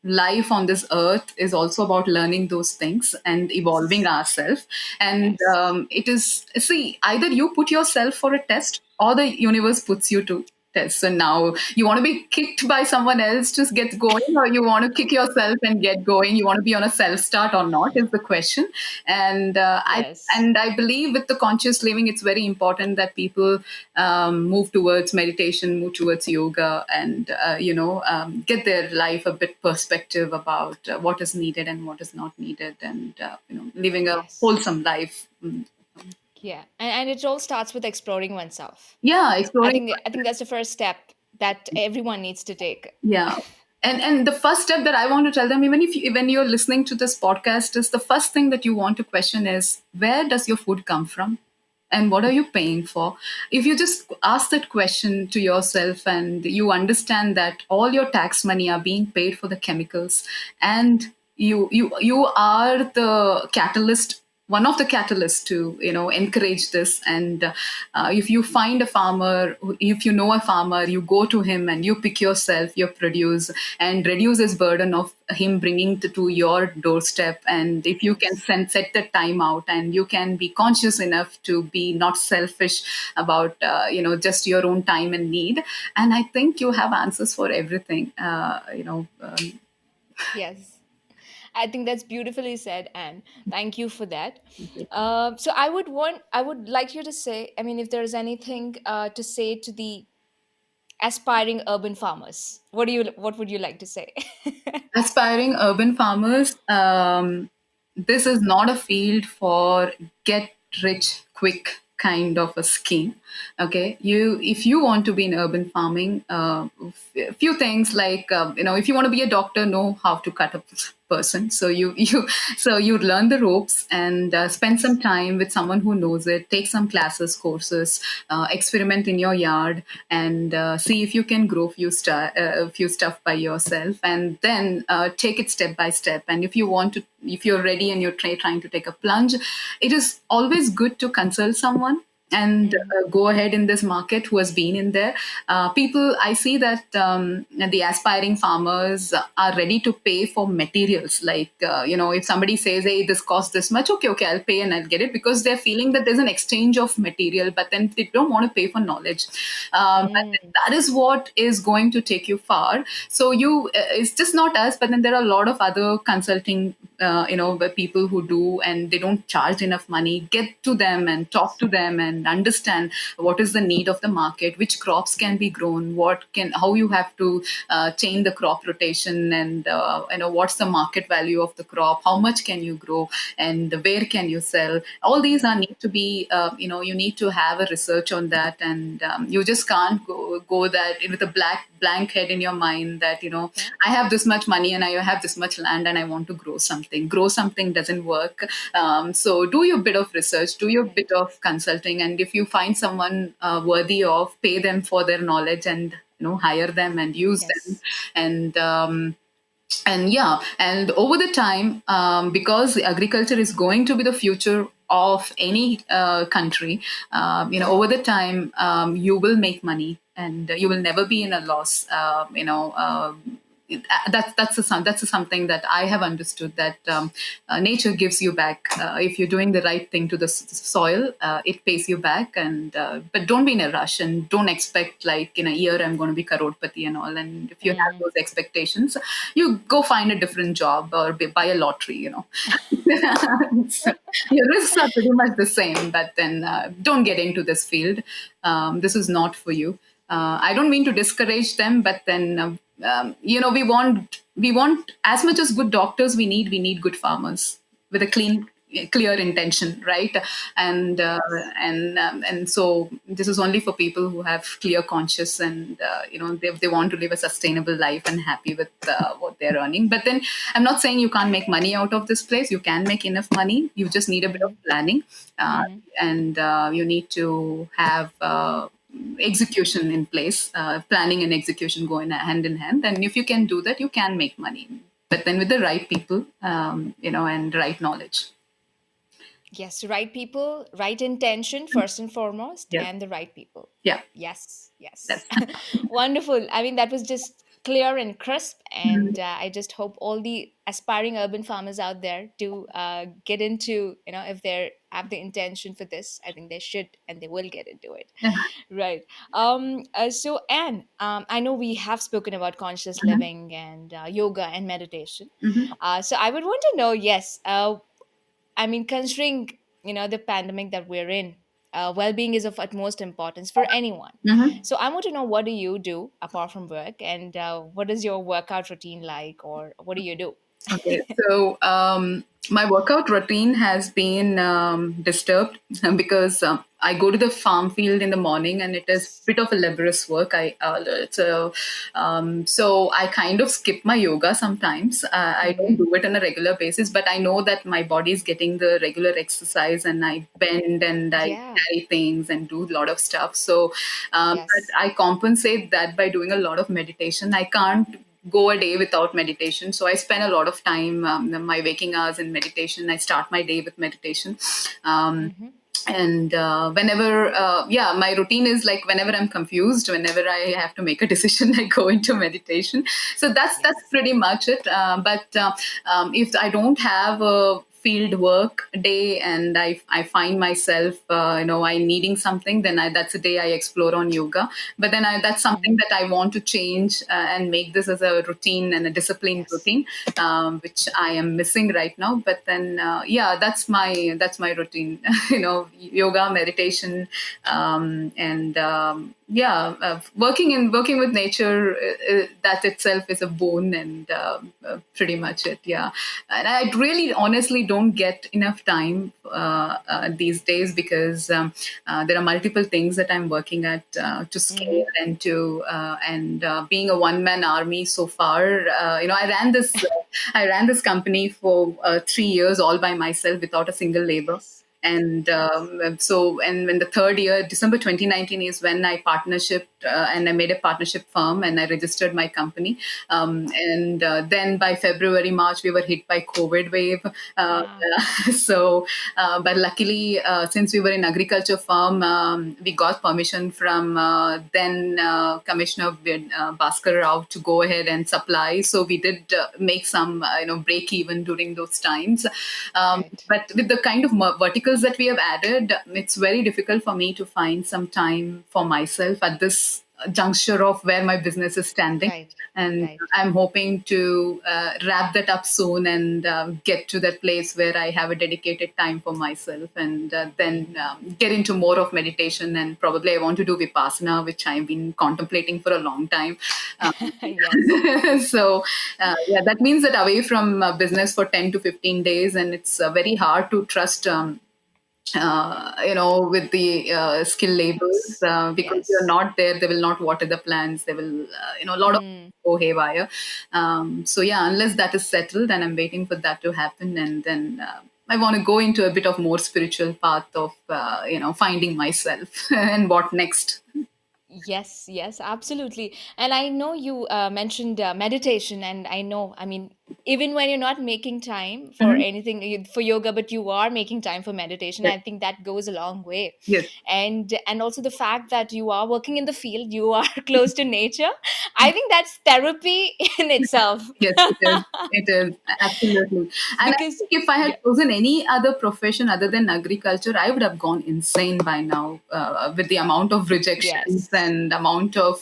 life on this earth is also about learning those things and evolving Yes. ourselves. And Yes. it is, see, either you put yourself for a test or the universe puts you to test. So now you want to be kicked by someone else to get going, or you want to kick yourself and get going. You want to be on a self start or not, is the question. And Yes. I believe with the conscious living, it's very important that people move towards meditation, move towards yoga, and get their life a bit perspective about what is needed and what is not needed, and living a Yes. wholesome life. Yeah, and it all starts with exploring oneself. Yeah, I exploring. think I think that's the first step that everyone needs to take. Yeah. And the first step that I want to tell them, even if when you're listening to this podcast, is the first thing that you want to question is, where does your food come from? And what are you paying for? If you just ask that question to yourself, and you understand that all your tax money are being paid for the chemicals, and you are the catalyst one of the catalysts to encourage this. And if you find a farmer, if you know a farmer, you go to him and you pick yourself your produce and reduce his burden of him bringing to your doorstep. And if you can Yes. set the time out, and you can be conscious enough to be not selfish about just your own time and need, and I think you have answers for everything. Yes. I think that's beautifully said, Anne. Thank you for that. So I would like you to say, I mean, if there's anything to say to the aspiring urban farmers, what would you like to say? Aspiring urban farmers, this is not a field for get rich quick kind of a scheme. Okay, if you want to be in urban farming, a few things like if you want to be a doctor, know how to cut a person. So you learn the ropes and spend Yes. some time with someone who knows it. Take some classes, courses, experiment in your yard, and see if you can grow few stuff by yourself, and then take it step by step. And if you're ready and you're trying to take a plunge, it is always good to consult someone and Mm, go ahead in this market who has been in there. People, I see that the aspiring farmers are ready to pay for materials. Like, if somebody says, hey, this costs this much, okay, I'll pay and I'll get it, because they're feeling that there's an exchange of material, but then they don't want to pay for knowledge. But mm, that is what is going to take you far. So it's just not us, but then there are a lot of other consulting, people who do, and they don't charge enough money. Get to them and talk yes. to them and understand what is the need of the market, which crops can be grown, how you have to change the crop rotation, and what's the market value of the crop, how much can you grow, and where can you sell. All these are need to be, you need to have a research on that, and you just can't go that with a blank head in your mind that Yeah. I have this much money and I have this much land and I want to grow something doesn't work. So do your bit of research, do your bit Right. of consulting, and if you find someone worthy of, pay them for their knowledge, and hire them and use them. Yes. And yeah, and over the time, because agriculture is going to be the future of any country, over the time, you will make money, and you will never be in a loss. That's something that I have understood, that nature gives you back. If you're doing the right thing to the soil, it pays you back. And but don't be in a rush, and don't expect like in a year I'm going to be crorepati and all. And if you have Mm. those expectations, you go find a different job or buy a lottery. So your risks are pretty much the same, but then don't get into this field. This is not for you. I don't mean to discourage them, but then we want as much as good doctors. We need good farmers with a clear intention, right? And Yes. and so this is only for people who have clear conscience, and they want to live a sustainable life and happy with what they're earning. But then I'm not saying you can't make money out of this place. You can make enough money. You just need a bit of Mm, planning, mm. and you need to have execution in place. Planning and execution go hand in hand, and if you can do that, you can make money. But then with the right people, and right knowledge. Yes, right people, right intention first and foremost, Yeah, and the right people. yeah, Yes, yes. that's Wonderful. I mean, that was just clear and crisp. Mhm. And I just hope all the aspiring urban farmers out there to get into, if they have the intention for this, I think they should and they will get into it. Yeah. Right. So, Anne, I know we have spoken about conscious Mhm. living and yoga and meditation. Mhm. So, I would want to know, yes, I mean, considering the pandemic that we're in, well-being is of utmost importance for anyone. Mhm. So I want to know, what do you do apart from work, and what is your workout routine like, or what do you do? Okay, so my workout routine has been disturbed because I go to the farm field in the morning, and it is a bit of a laborious work. So I kind of skip my yoga sometimes. I don't Mm-hmm. do it on a regular basis, but I know that my body is getting the regular exercise, and I bend and I Yeah. carry things and do a lot of stuff. So, but Yes. I compensate that by doing a lot of meditation. I can't go a day without meditation. So I spend a lot of time, my waking hours in meditation. I start my day with meditation. Um, Mm-hmm. and whenever yeah, my routine is like whenever I'm confused, whenever I have to make a decision, I go into meditation. So that's Yes. pretty much it. But if I don't have a field work day and I find myself I needing something, then that's a day I explore on yoga. But then that's something Mm-hmm. that I want to change and make this as a routine and a disciplined Yes. routine, which I am missing right now. But then yeah, that's my routine. Yoga, meditation, and yeah, working with nature, that itself is a boon, and pretty much it. Yeah, and I really honestly don't get enough time these days because there are multiple things that I'm working at to scale Mm-hmm. and to and being a one man army so far. I ran this company for 3 years all by myself without a single labor. Yes. And Yes. and when the third year, December 2019, is when I made a partnership firm and I registered my company. And then by February, March, we were hit by COVID wave. Uh, Ah. so, but luckily, since we were in agriculture firm, we got permission from then Commissioner Bhaskar Rao to go ahead and supply. So we did make some, break even during those times. Right. But with the kind of verticals that we have added, it's very difficult for me to find some time for myself at this juncture of where my business is standing. Right. And Right. I'm hoping to wrap that up soon and get to that place where I have a dedicated time for myself, and then get into more of meditation. And probably I want to do Vipassana, which I've been contemplating for a long time. Um, Yes. so yeah, that means that away from business for 10 to 15 days, and it's very hard to trust with the skill labels, Yes. because you're Yes. not there, they will not water the plants. They will, a lot of Hmm. go haywire. So yeah, unless that is settled, and I'm waiting for that to happen, and then I want to go into a bit of more spiritual path of, finding myself and what next. Yes, yes, absolutely. And I know you mentioned meditation, and I know, I mean, even when you're not making time for Mhm. anything for yoga, but you are making time for meditation, Yes, I think that goes a long way. yes, And also the fact that you are working in the field, you are close to nature. I think that's therapy in itself. yes, it is. It is absolutely. And I Because think if I had yeah, chosen any other profession other than agriculture, I would have gone insane by now, with the amount of rejections yes, and amount of,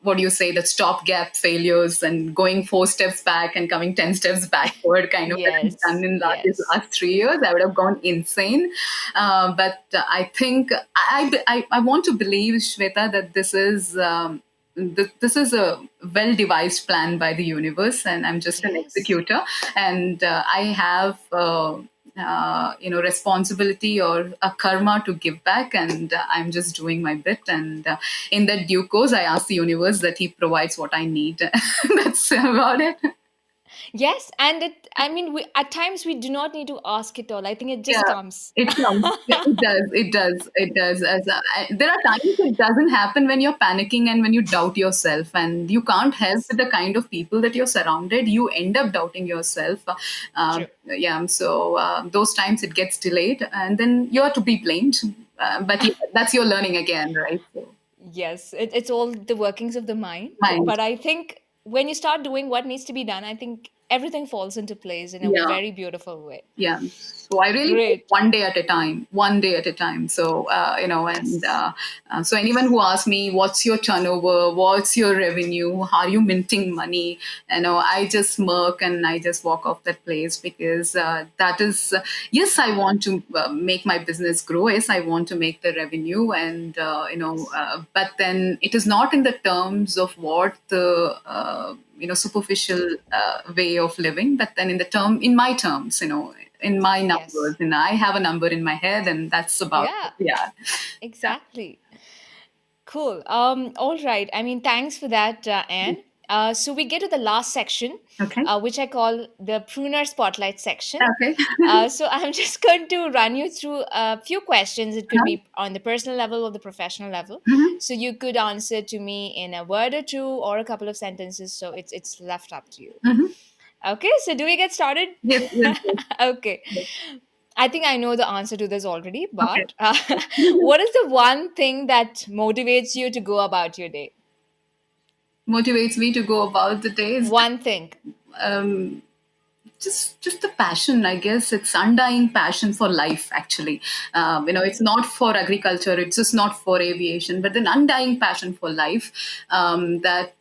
what do you say, the stopgap failures and going 4 steps back and coming 10 steps backward, kind of that I've done yes, in these yes, last 3 years. I would have gone insane. But I think I want to believe, Shweta, that this is a well devised plan by the universe, and I'm just an yes. executor. And I have responsibility or a karma to give back, and I'm just doing my bit. And in that due course, I ask the universe that he provides what I need. That's about it. Yes, and I mean, at times we do not need to ask it all. I think it just Yeah, comes. it comes. Yeah, it does. It does. It does. There are times it doesn't happen when you're panicking and when you doubt yourself, and you can't help Yes, with the kind of people that you're surrounded. You end up doubting yourself. true. Yeah. So those times it gets delayed, and then you're to be blamed. But yeah, that's your learning again, right? So, Yes, it's all the workings of the mind. mind. But I think when you start doing what needs to be done, I think everything falls into place in a Yeah. very beautiful way. Yeah, so I really take Great. one day at a time, one day at a time. So and Yes. so anyone who asks me what's your turnover, what's your revenue, are you minting money, I just smirk and I just walk off that place, because that is yes, I want to make my business grow. Yes, I want to make the revenue, and Yes. but then it is not in the terms of what the superficial way of living, but then in my terms, in my numbers, Yes. and I have a number in my head, and that's about it. Yeah, Yeah. exactly. Cool. All right. I mean, thanks for that, Anne. So we get to the last section, Okay. which I call the Pruner Spotlight section. Okay. So I'm just going to run you through a few questions. It could be on the personal level or the professional level. Mhm. So you could answer to me in a word or two or a couple of sentences. So it's left up to you. Mhm. Okay. So do we get started? Yes, yes, yes, Okay. yes. I think I know the answer to this already, Okay. but what is the one thing that motivates you to go about your day? Motivates me to go about the day is One thing. um, just the passion. I guess it's undying passion for life. Actually, it's not for agriculture. It's just not for aviation, but an undying passion for life. That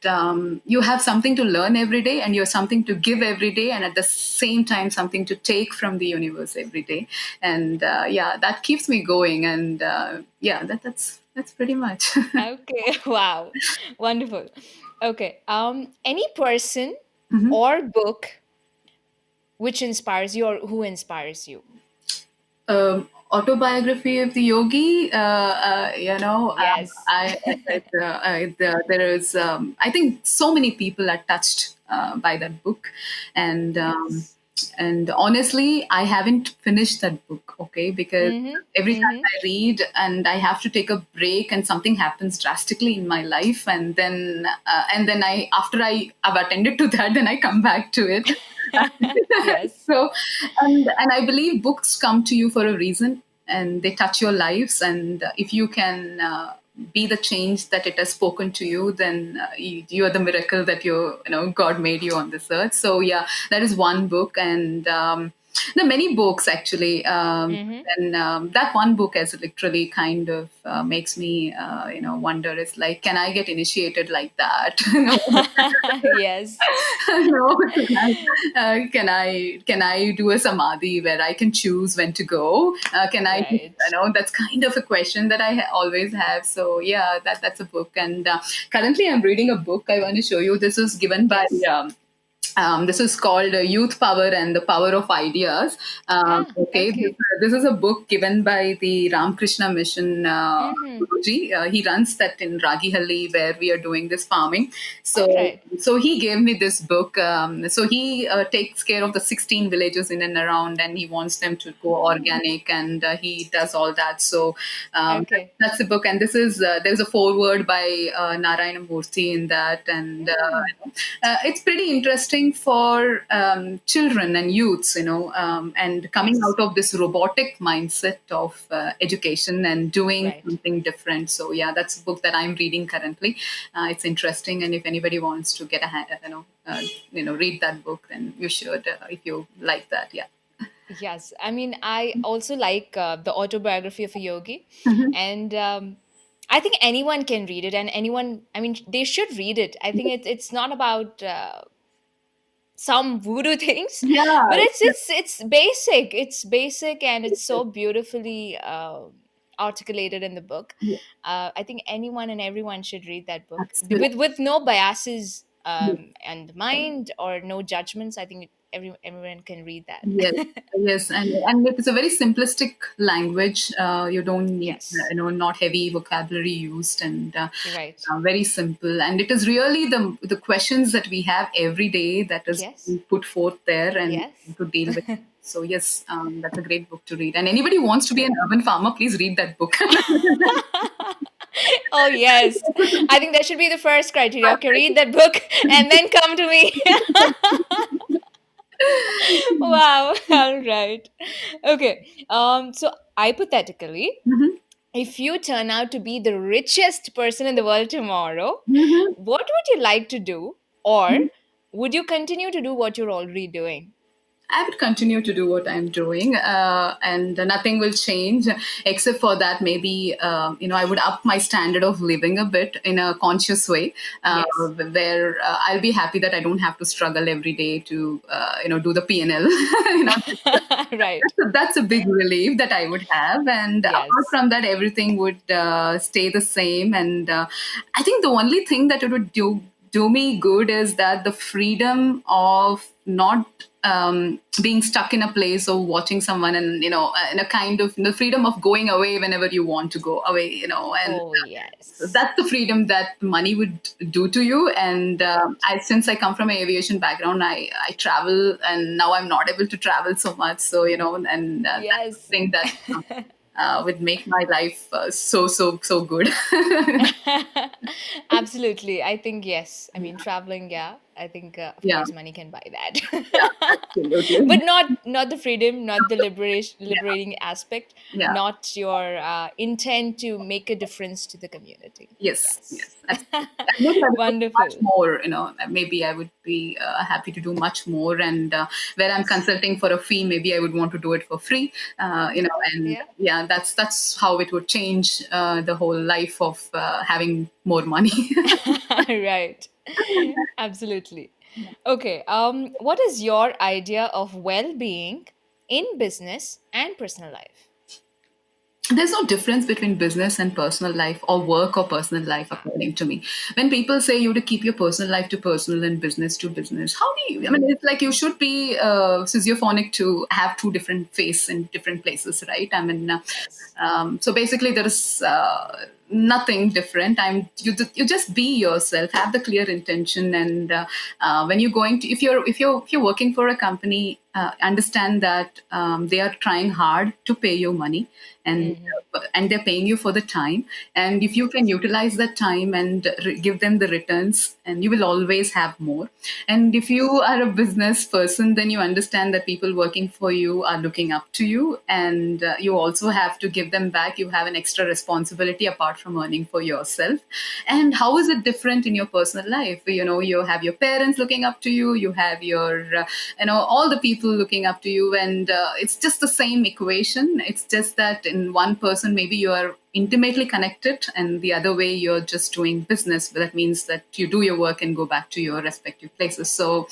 you have something to learn every day, and you have something to give every day, and at the same time something to take from the universe every day. And yeah, that keeps me going. And yeah, that's pretty much. Okay. Wow. Wonderful. Okay. Any person Mhm. or book which inspires you or who inspires you? Autobiography of the yogi. Yes. There is. I think so many people are touched by that book, and Yes. honestly, I haven't finished that book. Okay, because Mm-hmm. every time Mm-hmm. I read and I have to take a break, and something happens drastically in my life, and then I after I have attended to that, then I come back to it. Yes. So, and I believe books come to you for a reason, and they touch your lives. And if you can be the change that it has spoken to you, then you are the miracle that God made you on this earth. So yeah, that is one book. And there are many books actually. Mm-hmm. And that one book has literally kind of makes me wonder, is like, can I get initiated like that? Yes. No, can I do a samadhi where I can choose when to go? Can I? Right. That's kind of a question that I always have. So yeah, that's a book. And currently, I'm reading a book. I want to show you. This was given by. Yes. This is called Youth Power and the Power of Ideas. Ah, Okay, okay. this is a book given by the Ramakrishna Mission Mm-hmm. Guruji. He runs that in Ragihalli where we are doing this farming. All So, right. so he gave me this book. So he takes care of the 16 villages in and around, and he wants them to go Mm. organic, and he does all that. So Okay. that's the book, and this is there's a foreword by Narayana Murthy in that, and Mm. it's pretty interesting for children and youths, and coming Yes. out of this robotic mindset of education and doing Right. something different. So yeah, that's a book that I'm reading currently. It's interesting, and if anybody wants to get read that book, then you should, if you like that. Yeah. Yes. I mean, I also like the autobiography of a yogi, Mhm. and I think anyone can read it, and anyone. I mean, they should read it. I think it's not about some voodoo things, Yeah. but it's basic. It's basic, and it's so beautifully articulated in the book. Yeah, I think anyone and everyone should read that book absolutely. with no biases and mind or no judgments. I think everyone can read that. Yes, yes, and it is a very simplistic language. You don't need, Yes, not heavy vocabulary used, and you're right. very simple. And it is really the questions that we have every day that is Yes, being put forth there, and yes. to deal with. So yes, that's a great book to read. And anybody who wants to be an Great. urban farmer, please read that book. Oh yes, I think that should be the first criteria. Okay, read that book and then come to me. Wow. All right. Okay. So hypothetically, Mhm. if you turn out to be the richest person in the world tomorrow, Mhm. what would you like to do? Or would you continue to do what you're already doing? I would continue to do what I'm doing, and nothing will change, except for that maybe I would up my standard of living a bit in a conscious way, Yes. where I'll be happy that I don't have to struggle every day to do the P&L. you know, Right. that's a big relief that I would have. And apart Yes. from that, everything would stay the same. And I think the only thing that it would do me good is that the freedom of not being stuck in a place or watching someone, and in a kind of the freedom of going away whenever you want to go away, and Oh, so yes. that's the freedom that money would do to you. And I since I come from an aviation background, I travel, and now I'm not able to travel so much. So and that's the Yes. thing that would make my life so good. Absolutely. I think yes. I mean, traveling, yeah. I think, of Yeah, course, money can buy yeah, that. absolutely. But not the freedom, not the Yeah, liberating aspect, yeah. not your intent to make a difference to the community. Yes, Yes. yes, absolutely. And maybe I would do much Wonderful. more. Maybe I would be happy to do much more. And where I'm Yes. consulting for a fee, maybe I would want to do it for free. And Yeah. yeah, that's how it would change the whole life of having more money. Right. Absolutely. Okay. What is your idea of well-being in business and personal life? There's no difference between business and personal life, or work or personal life, Ah, according to me. When people say you to keep your personal life to personal and business to business, how do you? I mean, it's like you should be physiophonic to have two different face in different places, right? I mean, yes. so basically, there is nothing different. You just be yourself, have the clear intention, and when you're going to if you're working for a company, understand that they are trying hard to pay you money, and Hmm. and they're paying you for the time. And if you can utilize that time and give them the returns, and you will always have more. And if you Yes. are a business person, then you understand that people working for you are looking up to you, and you also have to give them back. You have an extra responsibility apart from earning for yourself. And how is it different in your personal life? You have your parents looking up to you, you have your all the people looking up to you, and it's just the same equation. It's just that in one person maybe you are intimately connected, and the other way you're just doing business. But that means that you do your work and go back to your respective places. So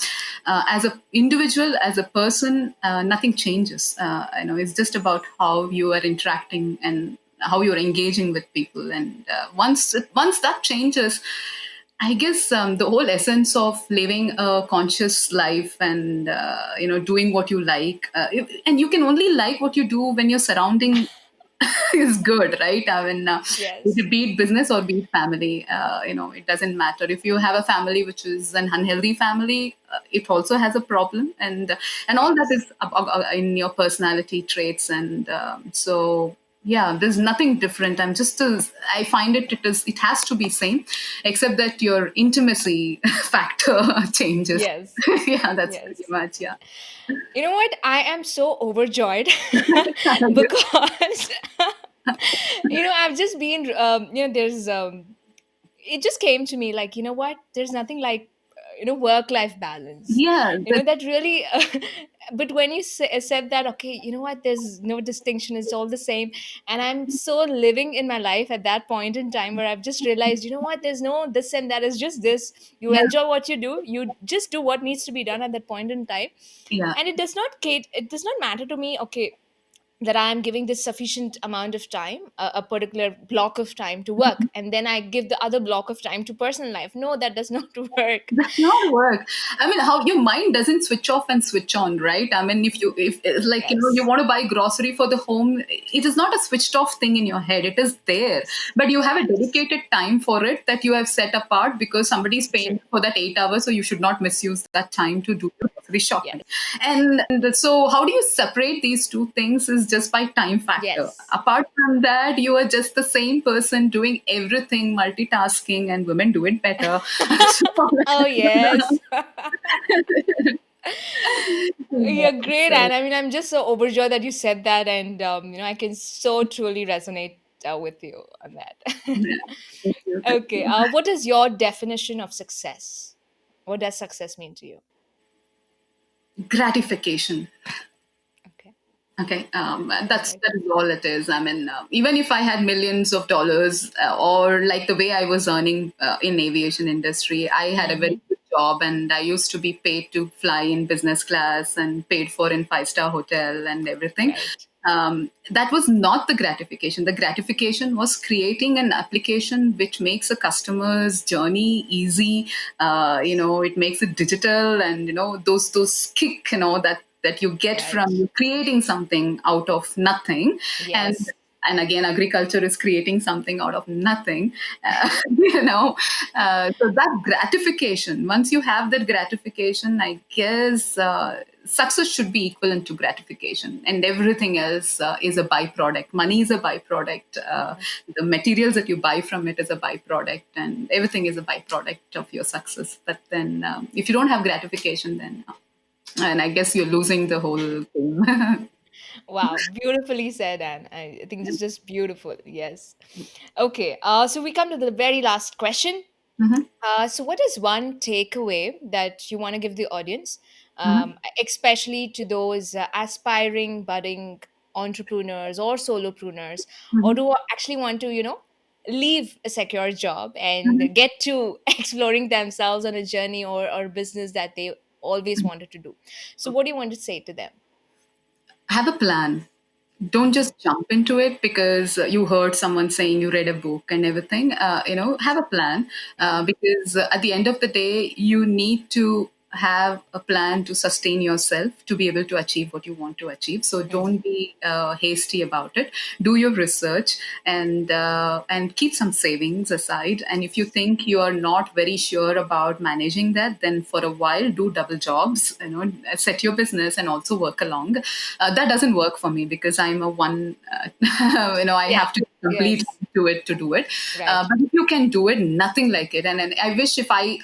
as a individual, as a person, nothing changes. It's just about how you are interacting and how you're engaging with people. And once that changes, I guess the whole essence of living a conscious life, and doing what you like, and you can only like what you do when your surrounding is good, right? I mean, Yes. be it business or be it family, it doesn't matter. If you have a family which is an unhealthy family, it also has a problem, and all that Yes. is in your personality traits, and so. Yeah, there's nothing different. I find it has to be same, except that your intimacy factor changes. Yes. Yeah, that's pretty Yes. much, yeah. You know what? I am so overjoyed because I've just been there's it just came to me like, you know what, there's nothing like work life balance, Yeah, that really but when you said that, okay, you know what, there's no distinction, it's all the same. And I'm so living in my life at that point in time where I've just realized, you know what, there's no this and that, is just this. You yeah, enjoy what you do, you just do what needs to be done at that point in time. yeah. And it does not matter to me, okay, that I am giving this sufficient amount of time, a particular block of time to work, and then I give the other block of time to personal life. No, that does not work. Does not work. I mean, how your mind doesn't switch off and switch on, right? I mean, if it's like you Yes. want to buy grocery for the home, it is not a switched off thing in your head. It is there, Yes. but you have a Yes. dedicated time for it that you have set apart because somebody's True. paying for that 8 hours, so you should not misuse that time to do grocery shopping. Yes. And so, how do you separate these two things? Is just by time factor. Yes. Apart from that, you are just the same person doing everything, multitasking, and women do it better. So, Oh, yes. yeah, You're great, so and I mean, I'm just so overjoyed that you said that, and I can so truly resonate with you on that. yeah. Thank you. Thank Okay, you. what is your definition of success? What does success mean to you? Gratification. Okay. Okay, that's Perfect. that is all it is. I mean, even if I had millions of dollars, or like the way I was earning in aviation industry, I had a very Mm-hmm. good job, and I used to be paid to fly in business class and paid for in five-star hotel and everything. Right. That was not the gratification. The gratification was creating an application which makes a customer's journey easy. It makes it digital, and those kick, that you get Right. from creating something out of nothing. and Yes. and again, agriculture is creating something out of nothing. you know so that gratification, once you have that gratification, I guess success should be equivalent to gratification, and everything else is a byproduct. Money is a byproduct. The materials that you buy from it is a byproduct, and everything is a byproduct of your success. But then, if you don't have gratification, then and I guess you're losing the whole thing. Wow, beautifully said, Anne. I think this is just beautiful. Yes. Okay. So we come to the very last question. Mhm, So, what is one takeaway that you want to give the audience, mhm, especially to those aspiring, budding entrepreneurs or solopreneurs, or mhm, who actually want to, leave a secure job mhm. and get to exploring themselves on a journey or business that they always wanted to do? So, what do you want to say to them? Have a plan. Don't Hmm. just jump into it because you heard someone saying, you read a book and everything. Have a plan, Hmm. because at the end of the day, you need to have a plan to sustain yourself to be able to achieve what you want to achieve. So don't Hmm. be hasty about it. Do your research, and keep some savings aside. And if you think you are not very sure about managing that, then for a while do double jobs. Set your business and also work along. That doesn't work for me because I'm a one. I Yeah. have to complete Yes. to it to do it. Right. But if you can do it, nothing like it. And I wish if I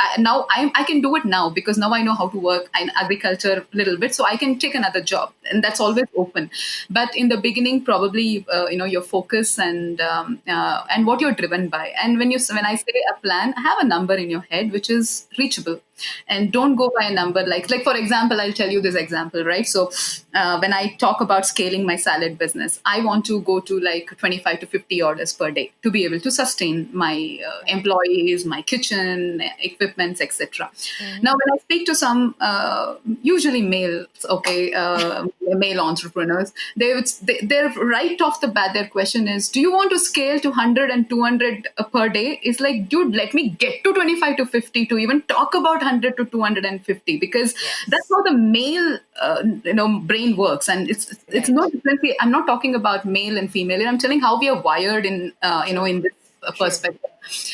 can do it now, because now I know how to work in agriculture a little bit, so I can take another job, and that's always open. But in the beginning, probably your focus and what you're driven by. And when I say a plan, have a number in your head which is reachable, and don't go by a number like for example, I'll tell you this example, right? So when I talk about scaling my salad business, I want to go to like 25 to 50 orders per day to be able to sustain my Right. employees, my kitchen equipments, etc. Now Hmm. when I speak to some usually males, okay, male entrepreneurs, they're right off the bat, their question is, do you want to scale to 100 and 200 per day? It's like, dude, let me get to 25 to 50 to even talk about 100 to 250, because that's Yes. how the male brain works. And it's Right. not differently. I'm not talking about male and female. I'm telling how we are wired True. in this True. perspective.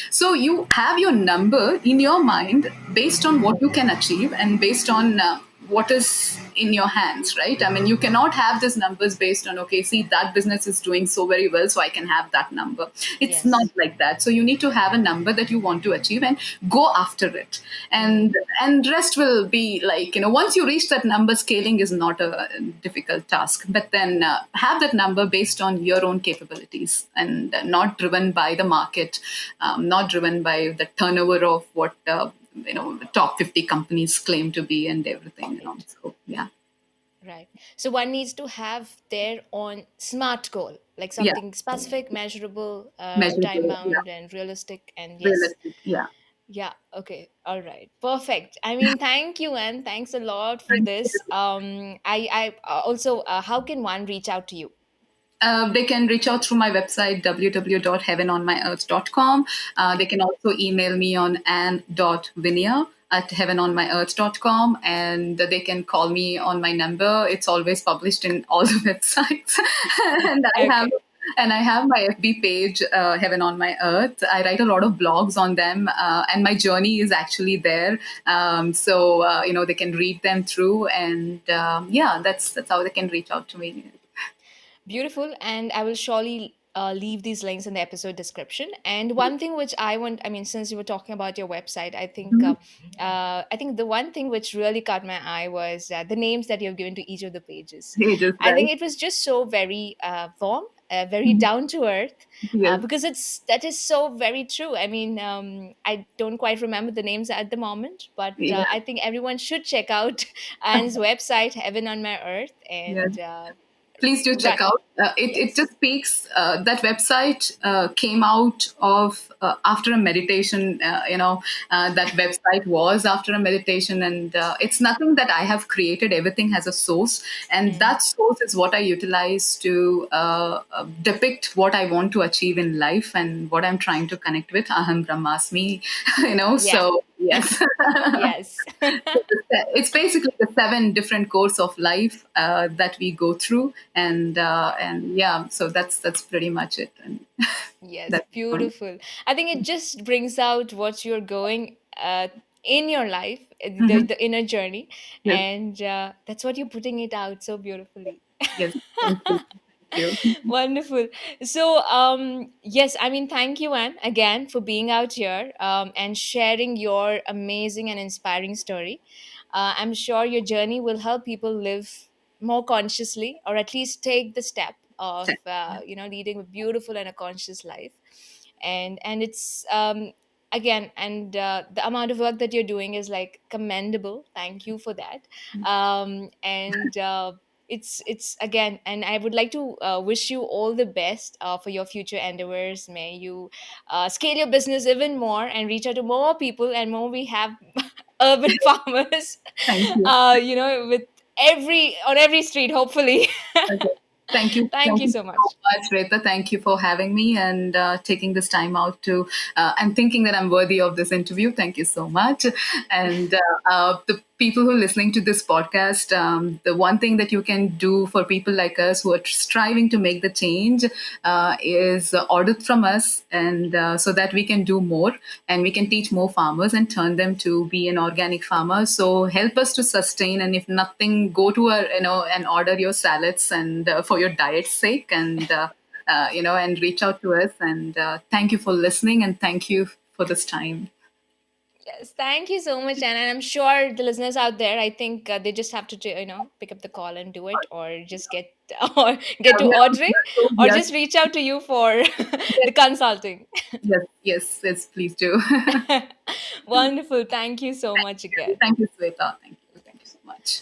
So you have your number in your mind based on what you can achieve, and based on what is in your hands, right? I mean, you cannot have these numbers based on, okay, see, that business is doing so very well, so I can have that number. It's not Yes. like that. So you need to have a number that you want to achieve and go after it. Hmm. And rest will be like, once you reach that number, scaling is not a difficult task. But then have that number based on your own capabilities, and not driven by the market, not driven by the turnover of what top 50 companies claim to be and everything. Right. So yeah. Right. So one needs to have their own smart goal, like Yeah. something specific, measurable, time Measurable. Yeah. bound, and realistic. And yes, Realistic. Yeah. yeah. Okay. All right. Perfect. I mean, thank you, and thanks a lot for this. Also, how can one reach out to you? They can reach out through my website, www.heavenonmyearth.com. They can also email me on ann.vinya@heavenonmyearth.com, and they can call me on my number. It's always published in all the websites. and I have Okay. and I have my FB page, Heaven on My Earth. I write a lot of blogs on them, and my journey is actually there. So they can read them through, and yeah, that's how they can reach out to me. Beautiful. And I will surely leave these links in the episode description. And one thing which I mean, since you were talking about your website, Mhm. I think the one thing which really caught my eye was the names that you have given to each of the pages. Ages, I right? think it was just so very warm, very Mhm. down to earth, Yes. because that is so very true. I mean, I don't quite remember the names at the moment, but Yeah. I think everyone should check out Anne's website, Heaven on My Earth, Yes. and Please do check Exactly. out. It Yes. just speaks. That website came out of after a meditation. That website was after a meditation, and it's nothing that I have created. Everything has a source, and Mm. that source is what I utilize to depict what I want to achieve in life and what I'm trying to connect with. Aham Brahmasmi, Yeah. So yes. Yes. It's basically the seven different course of life that we go through, and yeah, so that's pretty much it, and Yes, that's fun. beautiful. I think it just brings out what you're going in your life, Mhm. the inner journey, Yes, and that's what you're putting it out so beautifully. yes, thank you, thank you. Wonderful. So, yes, I mean, thank you, Anne, again for being out here and sharing your amazing and inspiring story. I'm sure your journey will help people live more consciously, or at least take the step of, leading a beautiful and a conscious life. And it's again, and the amount of work that you're doing is like commendable. Thank you for that. And it's again, and I would like to wish you all the best for your future endeavors. May you scale your business even more and reach out to more people, and more we have urban farmers Thank you. with every on every street, hopefully. Okay. Thank you. Thank Thank you you so so much. much, Rita. Thank you for having me and taking this time out to, and thinking that I'm worthy of this interview. Thank you so much. And the people who are listening to this podcast, the one thing that you can do for people like us who are striving to make the change is audit from us, and so that we can do more and we can teach more farmers and turn them to be an organic farmer. So help us to sustain, and if nothing, go to and order your salads and for your diet's sake, and reach out to us. And thank you for listening, and thank you for this time. Yes, thank you so much, Anna. And I'm sure the listeners out there, I think they just have to, pick up the call and do it, or just get or get to ordering, or Yes, just reach out to you for yes, the consulting. yes, yes, yes, please do. Wonderful. Thank you so much again. Thank you, Sweta. Thank you so much.